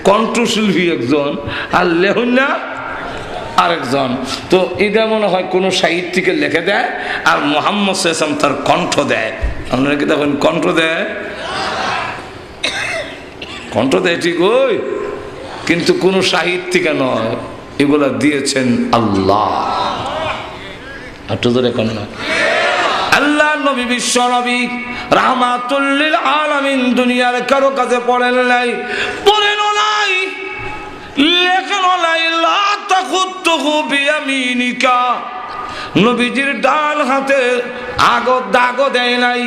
কণ্ঠশিল্পী একজন আর লেহুন্না আরেকজন, তো এটা মনে হয় কোনো সাহিত্যিকে লিখে দেয় আর মুহাম্মদ সাল্লাল্লাহু আলাইহি ওয়াসাল্লাম তার কণ্ঠ দেয়। আপনারা কি দেখেন কণ্ঠ দেয়? কণ্ঠ দেয় ঠিক, ওই কিন্তু কোনো সাহিত্যিকা নয়, এগুলা দিয়েছেন আল্লাহ। আল্লাহ নবী, বিশ্ব নবী, রাহমাতুল লিল আলামিন, দুনিয়ার কারো কাছে পড়েন নাই, পড়েনও নাই, লেখেনও নাই। লা তাখুতুহু বিয়ামিনিকা, নবীজির ডান হাতে দাগ দেয় নাই,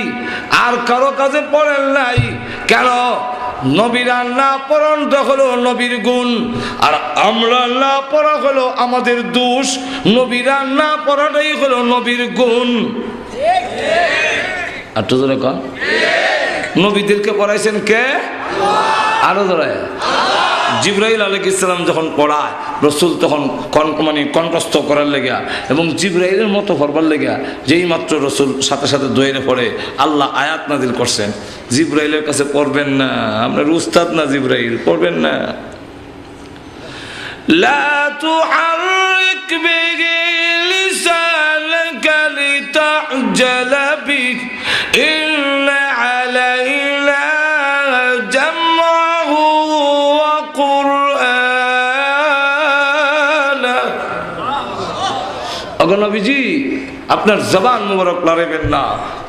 আর কারো কাছে পড়েন নাই। কেন? নবীরা না পড়াটা হলো নবীর গুণ, আর আমরা না পড়া হলো আমাদের দোষ। নবীরা না পড়াটাই হলো নবীর গুণ। আর তো ধরে কন, নবীদেরকে পড়াইছেন কে? আরো ধরে জিবরাইল আলাইহিস সালাম যখন পড়ায় রাসূল তখন কণ্ঠস্থ করার লেগা এবং জিবরাইলের মতো পড়বার লেগা, যেই মাত্র রাসূল সাথে সাথে দোয়ারে পড়ে আল্লাহ আয়াত নাযিল করছেন, জিবরাইলের কাছে পড়বেন না, আপনার উস্তাদ না জিবরাইল, পড়বেন না। লা তুহাররিক বিহি লিসানাকা লিতা'জালা বিহি ইন্না আলাইনা জামআহু ওয়া কুরআনা। ওগো নবীজি, আপনার জবান মুবারক লড়াইবেন না।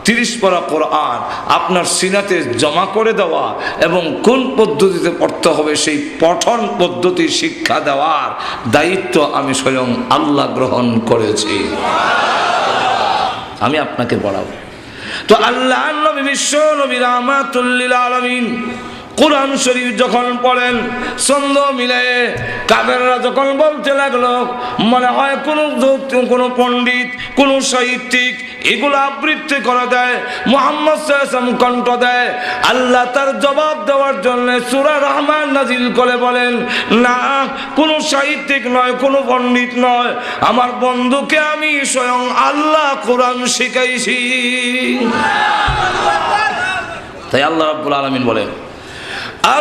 30 পারা কোরআন আপনার সিনাতে জমা করে দেওয়া এবং কোন পদ্ধতিতে পড়তে হবে সেই পঠন পদ্ধতি শিক্ষা দেওয়ার দায়িত্ব আমি স্বয়ং আল্লাহ গ্রহণ করেছি। আমি আপনাকে পড়াবো। তো আল্লাহ নবী, বিশ্ব নবী, রাহমাতুল লিল আলামিন কোরআন শরীফ যখন পড়েন ছন্দ মিলে, কাফেররা যখন বলতে লাগলো মনে হয় কোন পণ্ডিত, কোন সাহিত্যিক এগুলো আবৃত্তি করে দেয়, মুহাম্মদ সাল্লাল্লাহু আলাইহি ওয়াসাল্লাম কণ্ঠ দেয়। আল্লাহ তার জবাব দেওয়ার জন্য সূরা রহমান নাজিল করে বলেন, না, কোন সাহিত্যিক নয়, কোন পণ্ডিত নয়, আমার বন্ধুকে আমি স্বয়ং আল্লাহ কোরআন শিখাইছি। তাই আল্লাহ রাব্বুল আলামিন বলেন,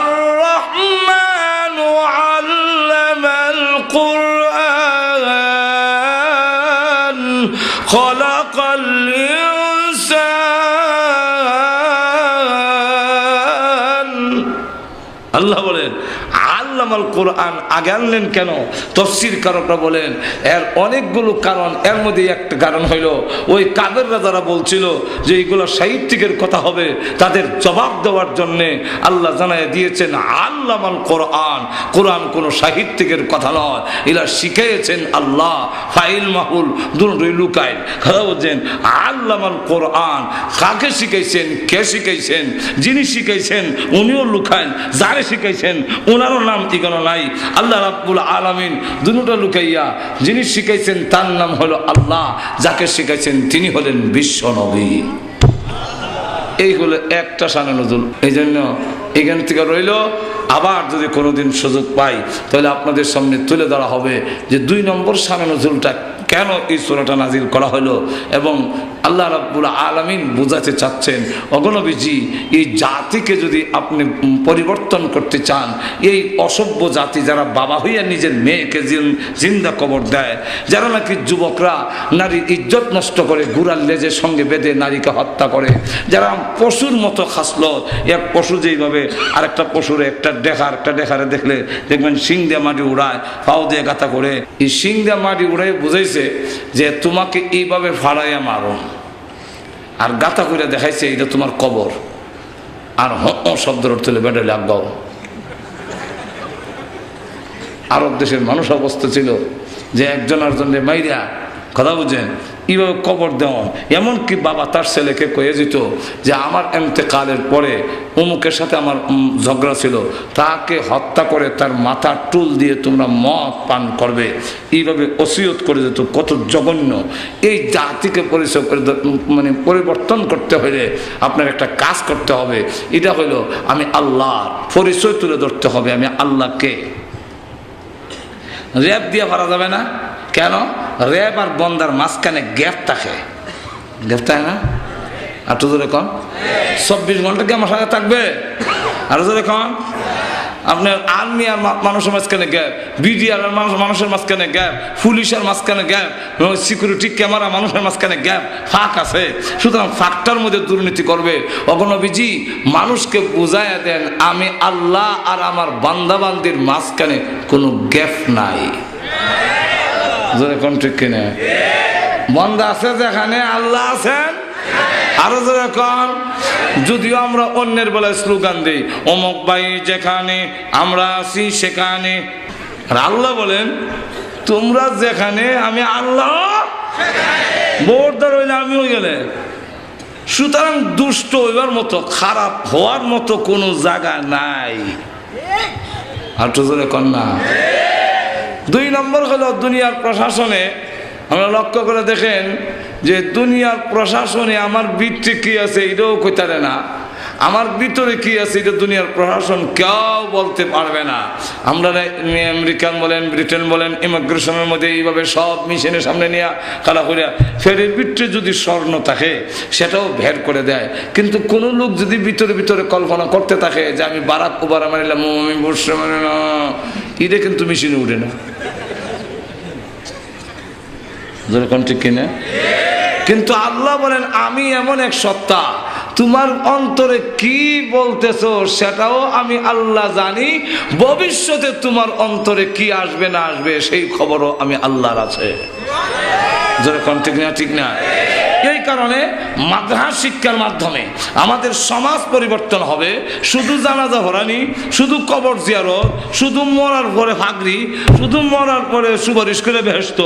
الرحمن علم القرآن خلق الإنسان আল্লামাল কোরআন আগে আনলেন কেন? তাফসীরকারকরা বলেন এর অনেকগুলো কারণ। এর মধ্যে একটা কারণ হইল ওই কাফেররা যারা বলছিল যে এইগুলো সাহিত্যিকের কথা হবে, তাদের জবাব দেওয়ার জন্যে আল্লাহ জানায় দিয়েছেন আল্লামাল কোরআন, কোরআন কোনো সাহিত্যিকের কথা নয়, এরা শিখিয়েছেন আল্লাহ। ফাইল মাহুল দুটোই লুকায়। কথা বলছেন আল্লামাল কোরআন কাকে শিখাইছেন, কে শিখাইছেন? যিনি শিখাইছেন উনিও লুকায়, যারে শিখাইছেন ওনারও নাম ঠিকানা নাই। আল্লাহ রাব্বুল আলামিন দুটোটা লুকাইয়া যিনি শিখাইছেন তার নাম হলো আল্লাহ, যাকে শিখাইছেন তিনি হলেন বিশ্ব নবী। এই হলো একটা শানে নজুল। এই জন্য এখান থেকে রইল, আবার যদি কোনোদিন সুযোগ পাই তাহলে আপনাদের সামনে তুলে ধরা হবে যে 2 নম্বর শানে নজুলটা কেন এই সূরাটা নাজিল করা হলো, এবং আল্লাহ রাব্বুল আলামিন বুঝাতে চাচ্ছেন অগণবীজি এই জাতিকে যদি আপনি পরিবর্তন করতে চান, এই অসভ্য জাতি যারা বাবা হইয়া নিজের মেয়েকে জিন্দা কবর দেয়, যারা নাকি যুবকরা নারীর ইজ্জত নষ্ট করে গুড়ার লেজের সঙ্গে বেঁধে নারীকে হত্যা করে, যারা পশুর মতো খাসলত, এক পশু যেইভাবে আরেকটা পশুর একটা ডেখারে দেখলে দেখবেন শিং দিয়ে মাটি উড়ায়, পাও দিয়ে গাঁথা করে, এই শিং দিয়ে মাটি উড়াই বুঝাইছে যে তোমাকে এইভাবে ফাড়াইয়া মারো, আর গাঁথা করে দেখাইছে এটা তোমার কবর, আর শব্দের অর্থ হলে বেড়ে লাগবাও। আরব দেশের মানুষ অবস্থা ছিল যে একজন আরেকজনের মাইরা, কথা বুঝেন, এইভাবে কবর দেওয়ান। এমনকি বাবা তার ছেলেকে কয়ে যেত যে আমার এন্তেকালের পরে অমুকের সাথে আমার ঝগড়া ছিল, তাকে হত্যা করে তার মাথার টুল দিয়ে তোমরা মদ পান করবে, এইভাবে ওসিয়ত করে যেত। কত জঘন্য! এই জাতিকে পরিচয় করে মানে পরিবর্তন করতে হলে আপনার একটা কাজ করতে হবে, এটা হলো আমি আল্লাহর পরিচয় তুলে ধরতে হবে। আমি আল্লাহকে র্যাপ দিয়ে পারা যাবে না। কেন? র্যাব আর বন্দার মাঝখানে গ্যাপ থাকে, গ্যাপ থাকে না? আর তো জোরে কন, 24 ঘন্টা কি আমার সাথে থাকবে? আর জোরে কন, আপনার আর্মি আর মানুষের মাঝখানে গ্যাপ, বিডিআর আর মানুষের মাঝখানে গ্যাপ, পুলিশের মাঝখানে গ্যাপ, সিকিউরিটি ক্যামেরা মানুষের মাঝখানে গ্যাপ, ফাঁক আছে। সুতরাং ফাঁকটার মধ্যে দুর্নীতি করবে। অগণবীজি মানুষকে বুঝাইয়া দেন আমি আল্লাহ আর আমার বান্দাবান্দির মাঝখানে কোনো গ্যাপ নাই। ঠিক কিনা? বন্দা আছে যেখানে, আল্লাহ আছেন আরো যেরকম। যদিও আমরা অন্যের বেলায় স্লোগান দিই অমুক ভাই যেখানে, আমরা আছি সেখানে, আর আল্লাহ বলেন তোমরা যেখানে আমি আল্লাহ বোর্দার হইলে আমিও গেলে। সুতরাং দুষ্ট হইবার মতো, খারাপ হওয়ার মতো কোনো জায়গা নাই। আর তো যেরকম না। 2 নম্বর হলো দুনিয়ার প্রশাসনে আমরা লক্ষ্য করে দেখেন যে দুনিয়ার প্রশাসনে আমার ভিতরে কি আছে এটাও কইতারে না, আমার ভিতরে কি আছে এটা দুনিয়ার প্রশাসন কেউ বলতে পারবে না। আমরা আমেরিকান বলেন, ব্রিটেন বলেন, ইমিগ্রেশনের মধ্যে এইভাবে সব মিশনের সামনে নিয়ে খাড়া করিয়া ফেরের ভিতরে যদি স্বর্ণ থাকে সেটাও ভের করে দেয়। কিন্তু কোনো লোক যদি ভিতরে ভিতরে কল্পনা করতে থাকে যে আমি বারাক ওবামা মানিলাম, আমি বসে মানে না, এটা কিন্তু মেশিনে উঠে না। যেরকম ঠিক কিনা? কিন্তু আল্লাহ বলেন আমি এমন এক সত্তা, তোমার অন্তরে কি বলতেছো সেটাও আমি আল্লাহ জানি, ভবিষ্যতে তোমার অন্তরে কি আসবে না আসবে সেই খবরও আমি আল্লাহর আছে। যেরকম ঠিক না? ঠিক না? এই কারণে মাদ্রাসা শিক্ষার মাধ্যমে আমাদের সমাজ পরিবর্তন হবে। শুধু জানাজা ভরানি, শুধু কবর জিয়ারত, শুধু মরার পরে ফাগরি, শুধু মরার পরে সুপারিশ করে বেহেশত,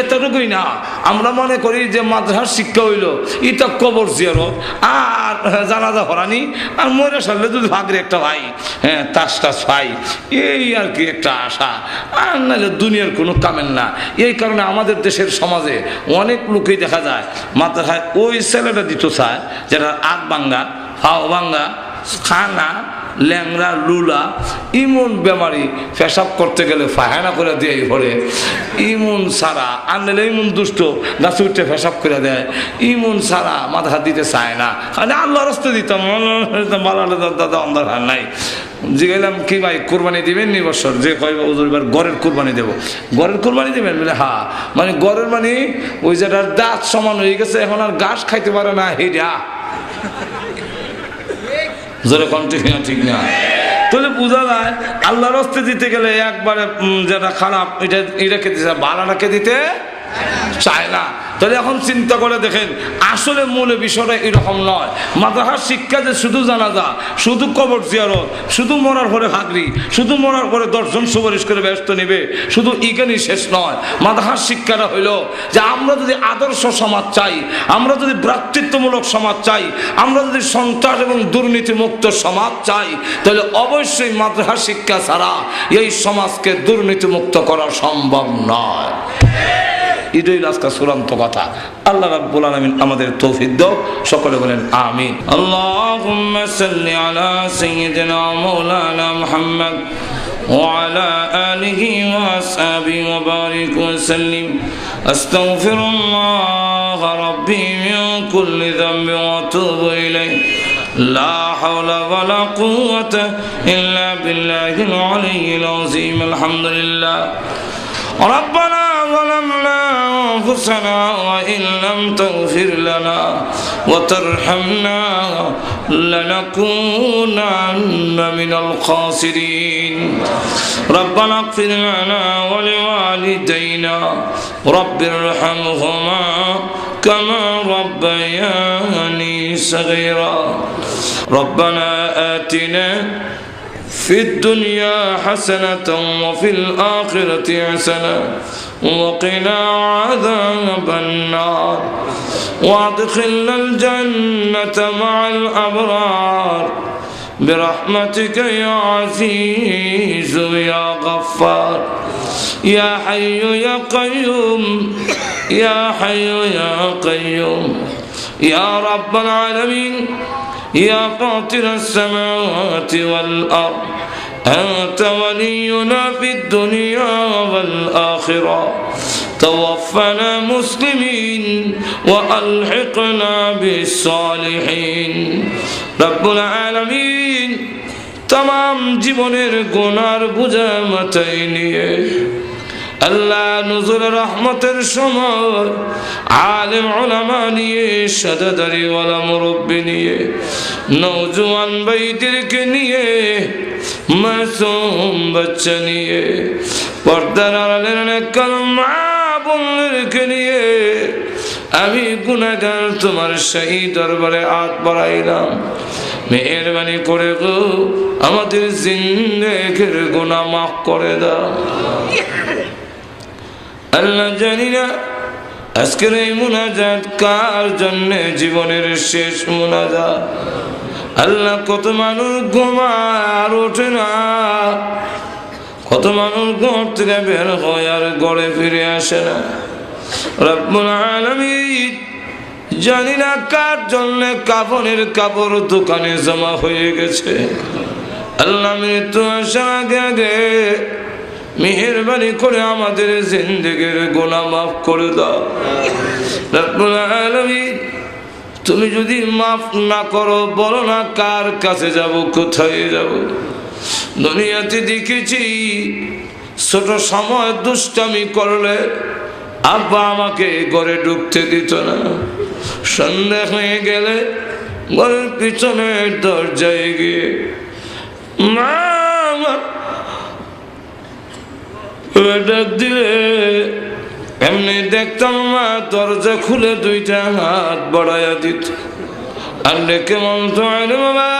এতটুকুই না। আমরা মনে করি যে মাদ্রাসার শিক্ষা হইল এটা কবর জিয়ারত আর জানাজা ভরানি, আর মরে সারলে যদি ফাগরি একটা ভাই, হ্যাঁ তাস ভাই, এই আর কি একটা আশা, আর নাহলে দুনিয়ার কোনো কামেন না। এই কারণে আমাদের দেশের সমাজে অনেক লোকই দেখা যায় মাদ্রাসায় ওই ছেলেটা দিত চায় যেটা আগ ভাঙ্গা, ফাও ভাঙ্গা, খানা ল্যাংরা লুলা, ইমন বেমারি, পেশাব করতে গেলে ফায়না করে দিয়ে পড়ে, ইমন সারা আনলে ইমন দুষ্ট গাছ উঠে পেশাব করে দেয়, ইমন সারা মাথা দিতে চায় না, খালি আল্লাহ রাস্তা দিতাম দাদা অন্ধকার নাই। জিগাইলাম কি ভাই কোরবানি দিবেন নি বছর? যে কয় এবার গড়ের কোরবানি দেবো। গড়ের কোরবানি দেবেন বলে হ্যাঁ, মানে গড়ের মানে ওই যেটার দাঁত সমান হয়ে গেছে এখন আর ঘাস খাইতে পারে না, হেডা যেরকম ঠিক না? ঠিক না? তাহলে বোঝা যায় আল্লাহর রাস্তায় দিতে গেলে একবারে যেটা খারাপ এটাকে দিতে ভালোটাকে দিতে চায় না। তাহলে এখন চিন্তা করে দেখেন, আসলে মূল বিষয়টা এরকম নয়। মাদ্রাসার শিক্ষা যে শুধু জানাজা, শুধু কবর জিয়ারত, শুধু মরার পরে হাগরি, শুধু মরার পরে 10 জন সুপারিশ করে ব্যস্ত নেবে, শুধু ইজ্ঞানই শেষ নয়। মাদ্রাসার শিক্ষাটা হইল যে আমরা যদি আদর্শ সমাজ চাই, আমরা যদি ভ্রাতৃত্বমূলক সমাজ চাই, আমরা যদি সন্ত্রাস এবং দুর্নীতিমুক্ত সমাজ চাই, তাহলে অবশ্যই মাদ্রাসার শিক্ষা ছাড়া এই সমাজকে দুর্নীতিমুক্ত করা সম্ভব নয়। এটাই আজকে চূড়ান্ত কথা। আল্লাহ রাব্বুল আলামিন আমাদের তৌফিক দাও, সকলে বলেন আমিন। আল্লাহুম্মা সাল্লি আলা সাইয়্যিদিনা মাওলানা মুহাম্মদ ওয়া আলা আলিহি ওয়া আসহাবিহি ওয়া বারিক ওয়া সাল্লিম। আস্তাগফিরুল্লাহ রাব্বি মিন কুল্লি যামবিন ওয়া আতুবু ইলাইহি। লা হাওলা ওয়া লা কুওয়াতা ইল্লা বিল্লাহিল আলিয়্যিল আযীম। আলহামদুলিল্লাহ। ربنا ظلمنا أنفسنا وإن لم تغفر لنا وترحمنا لنكونن من الخاسرين. ربنا اغفر لنا ولوالدينا رب ارحمهما كما ربياني صغيرا. ربنا آتنا في الدنيا حسنة وفي الآخرة حسنة وقنا عذاب النار وادخلنا الجنة مع الأبرار برحمتك يا عزيز يا غفار يا حي يا قيوم يا حي يا قيوم يا رب العالمين يا فاطر السماوات والأرض أنت ولينا في الدنيا والآخرة توفنا مسلمين وألحقنا بالصالحين. رب العالمين तमाम জীবনের গুনার বোঝা মাথায় নিয়ে আল্লাহ নজরুল রহমতের সময় আলেম উলামা নিয়ে, সাদাদারি ওয়ালা মুরব্বি নিয়ে, নওজোয়ান ভাইদেরকে নিয়ে, মাসুম বাচ্চা নিয়ে, পর্দার আড়ালের নেককার মা বোনদেরকে নিয়ে আমি গুনাহগার তোমার শাহী দরবারে হাত বাড়াইলাম। মেহেরবানি করে গো আমাদের জিন্দেগির গুনাহ মাফ করে দাও। আল্লাহ জানি না আজকের এই মুনাজাত কার জন্য জীবনের শেষ মুনাজাত। আল্লাহ কত মানুষ ঘুমায় আর ওঠে না, কত মানুষ ঘর থেকে বের হয় আর ঘরে ফিরে আসে না। রব্বুল আলামিন জানি না কার জন্য কাফনের কাপড় দোকানে জমা হয়ে গেছে। আল্লাহ মৃত্যু আসার আগে আগে মেহেরবানি করে আমাদের জিন্দেগির গুনাহ মাফ করে দাও। রব্বুল আলামিন তুমি যদি মাফ না করো, বলো না কার কাছে যাব, কোথায় যাব। দুনিয়াতে দেখেছি ছোট সময় দুষ্টামি করলে আব্বা আমাকে ঘরে ঢুকতে দিত না। সন্ধ্যা হয়ে গেলে ঘরের পিছনে দরজায় গিয়ে মা ডাক দিলে এমনি দেখতাম মা দরজা খুলে দুইটা হাত বাড়াইয়া দিত আর ডেকে বলতো আরে বাবা,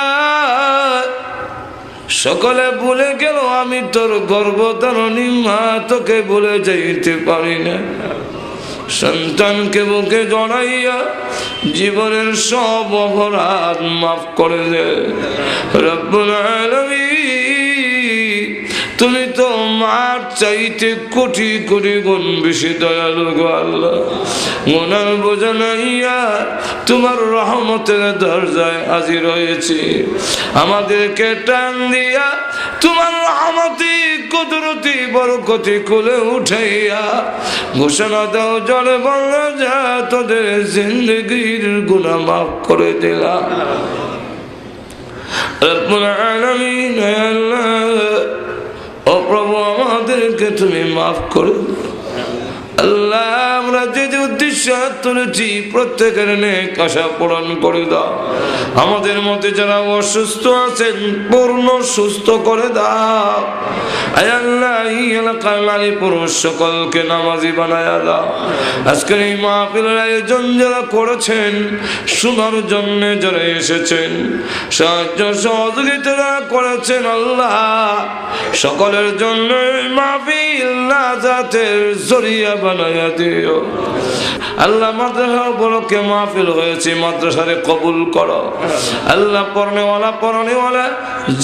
সকলে বলে গেল আমি তোর গর্ভধারণী মা, তোকে বলে যাইতে পারি না। সন্তানকে বুকে জড়াইয়া জীবনের সব অপরাধ মাফ করে দে। রব্বুল আলামিন তুমি তো মার চাইতে কোটি কোটি গুণ বেশি দয়ালু গো আল্লাহ। গুনার বোঝা নাইয়া তোমার রহমতের দরজায় হাজির হয়েছি। আমাদেরকে টান দিয়া তোমার রহমতি কুদরতি বরকতি কোলে উঠাইয়া ঘোষণা দাও, জলে বললো যা তোদের জিন্দগির গুনাহ মাফ করে দিলাম। রব্বুল আলামিন আল্লাহ ও প্রভু আমাদেরকে তুমি মাফ করে আল্লাহ আমরা যে যে উদ্দেশ্য তুলেছি প্রত্যেকের নেক আশা পূরণ করে দাও। আমাদের মধ্যে যারা অসুস্থ আছেন পূর্ণ সুস্থ করে দাও। আয় আল্লাহ এই এলাকার নারী পুরুষ সকলকে নামাজি বানায়া দাও। আজকের এই মাহফিলের আয়োজন যারা করেছেন, শোনার জন্য যারা এসেছেন, সাহায্য সহযোগিতা যারা করেছেন, আল্লাহ সকলের জন্য মাহফিল নাজাতের জরিয়া বানায়া দিও। আল্লাহ মাদ্রাসা উপলক্ষে মাহফিল হয়েছে, মাদ্রাসারে কবুল করো। আল্লাহ পড়নেওয়ালা পড়ানেওয়ালা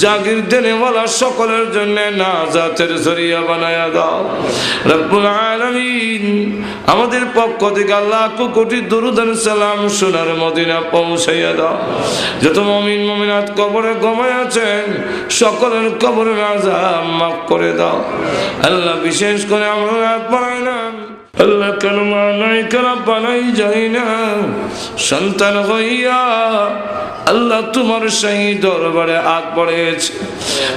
জাগির দেনেওয়ালা সকলের জন্য নাজাতের জরিয়া বানায়া দাও রব্বুল আলামিন। আমাদের পক্ষ থেকে আল্লাহ কোটি দুরূদ ও সালাম সোনার মদিনা পৌঁছাইয়া দাও। যত মুমিন মুমিনাত কবরে ঘুমায় আছেন সকলের কবরের আযাব মাফ করে দাও। আল্লাহ বিশেষ করে আমরা রাত বানাই না, আল্লাহ কেন মানাই কেন বানাই যাই না, সন্তান হইয়া আল্লাহ তোমার সেই দরবারে হাত পড়েছে।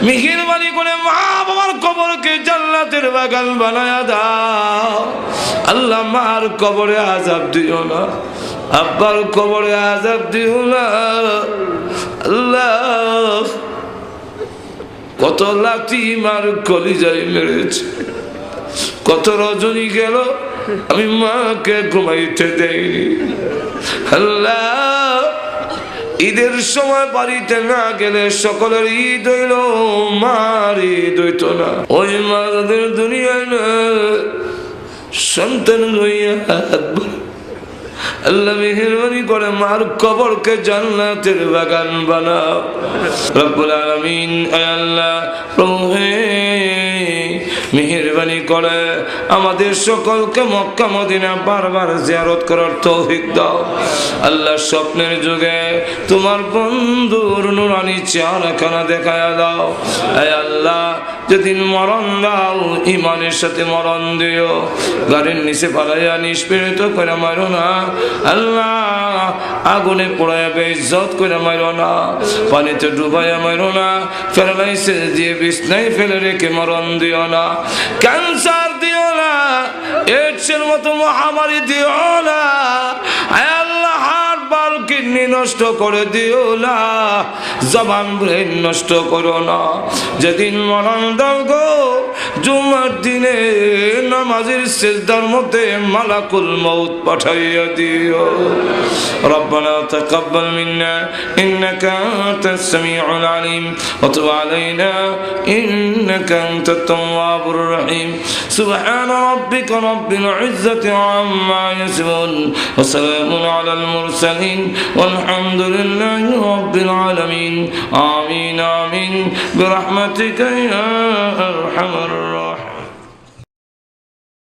মেহেরবানি করে মা বাবার কবরকে জান্নাতের বাগান বানায়া দাও। আল্লাহ মার কবরে আযাব দিও না, আব্বার কবরে আযাব দিও না। আল্লাহ কত লাথি মার কলিজায় মেরেছে, কত রজনী গেল আমি মাকে ঘুমাইতে দেইনি। আল্লাহ ঈদের সময় বাড়িতে না গেলে সকলের ঈদ হইল, মার ঈদ হইত না। ওই মাদের দুনিয়ায় না সন্তান হইয়া আল্লাহ মেহেরবানি করে মার কবরকে জান্নাতের বাগান বানাও রব্বুল আলামিন। আয় আল্লাহ প্রভু হে মেহেরবানি করে আমাদের সকলকে মক্কা মদিনা বারবার জিয়ারত করার তৌফিক দাও। আল্লাহ স্বপ্নের যুগে তোমার বন্ধুর নুরানি চেহারাখানা দেখায়া দাও। আয় আল্লাহ যেদিন মরণ দাও ইমানের সাথে মরণ দিও, গাড়ির নিচে পালাইয়া নিষ্পীড়িত করে মারো না। আল্লাহ আগুনে পোড়াইয়া বেইজ্জত করে মারো না, পানিতে ডুবাইয়া মারো না, প্যারালাইসিস দিয়ে বিছনায় ফেলে রেখে মরণ দিও না, ক্যান্সার দিও না, এইডসের মতো মহামারী দিও না। আয় আল্লাহ হার্ট বাল কিডনি নষ্ট করে দিও না, জবান ব্রেন নষ্ট করো না। যেদিন মরণ দাও গো জুমার দিনে নামাজের সিজদার মধ্যে মালাকুল মউত পাঠাইয়া দিও। রব্বানা তাকাব্বাল মিন্না ইন্নাকা আনতাস সামিউল আলিম ওয়া তুব আলাইনা ইন্নাকা আনতাত তাওয়াবুর রহিম। সুবহান রাব্বিকা রাব্বিল ইজ্জাতি আম্মা ইয়াসিফুন ওয়া সালামুন আলাল মুরসালিন والحمد لله رب العالمين آمين آمين برحمتك يا أرحم الراحمين।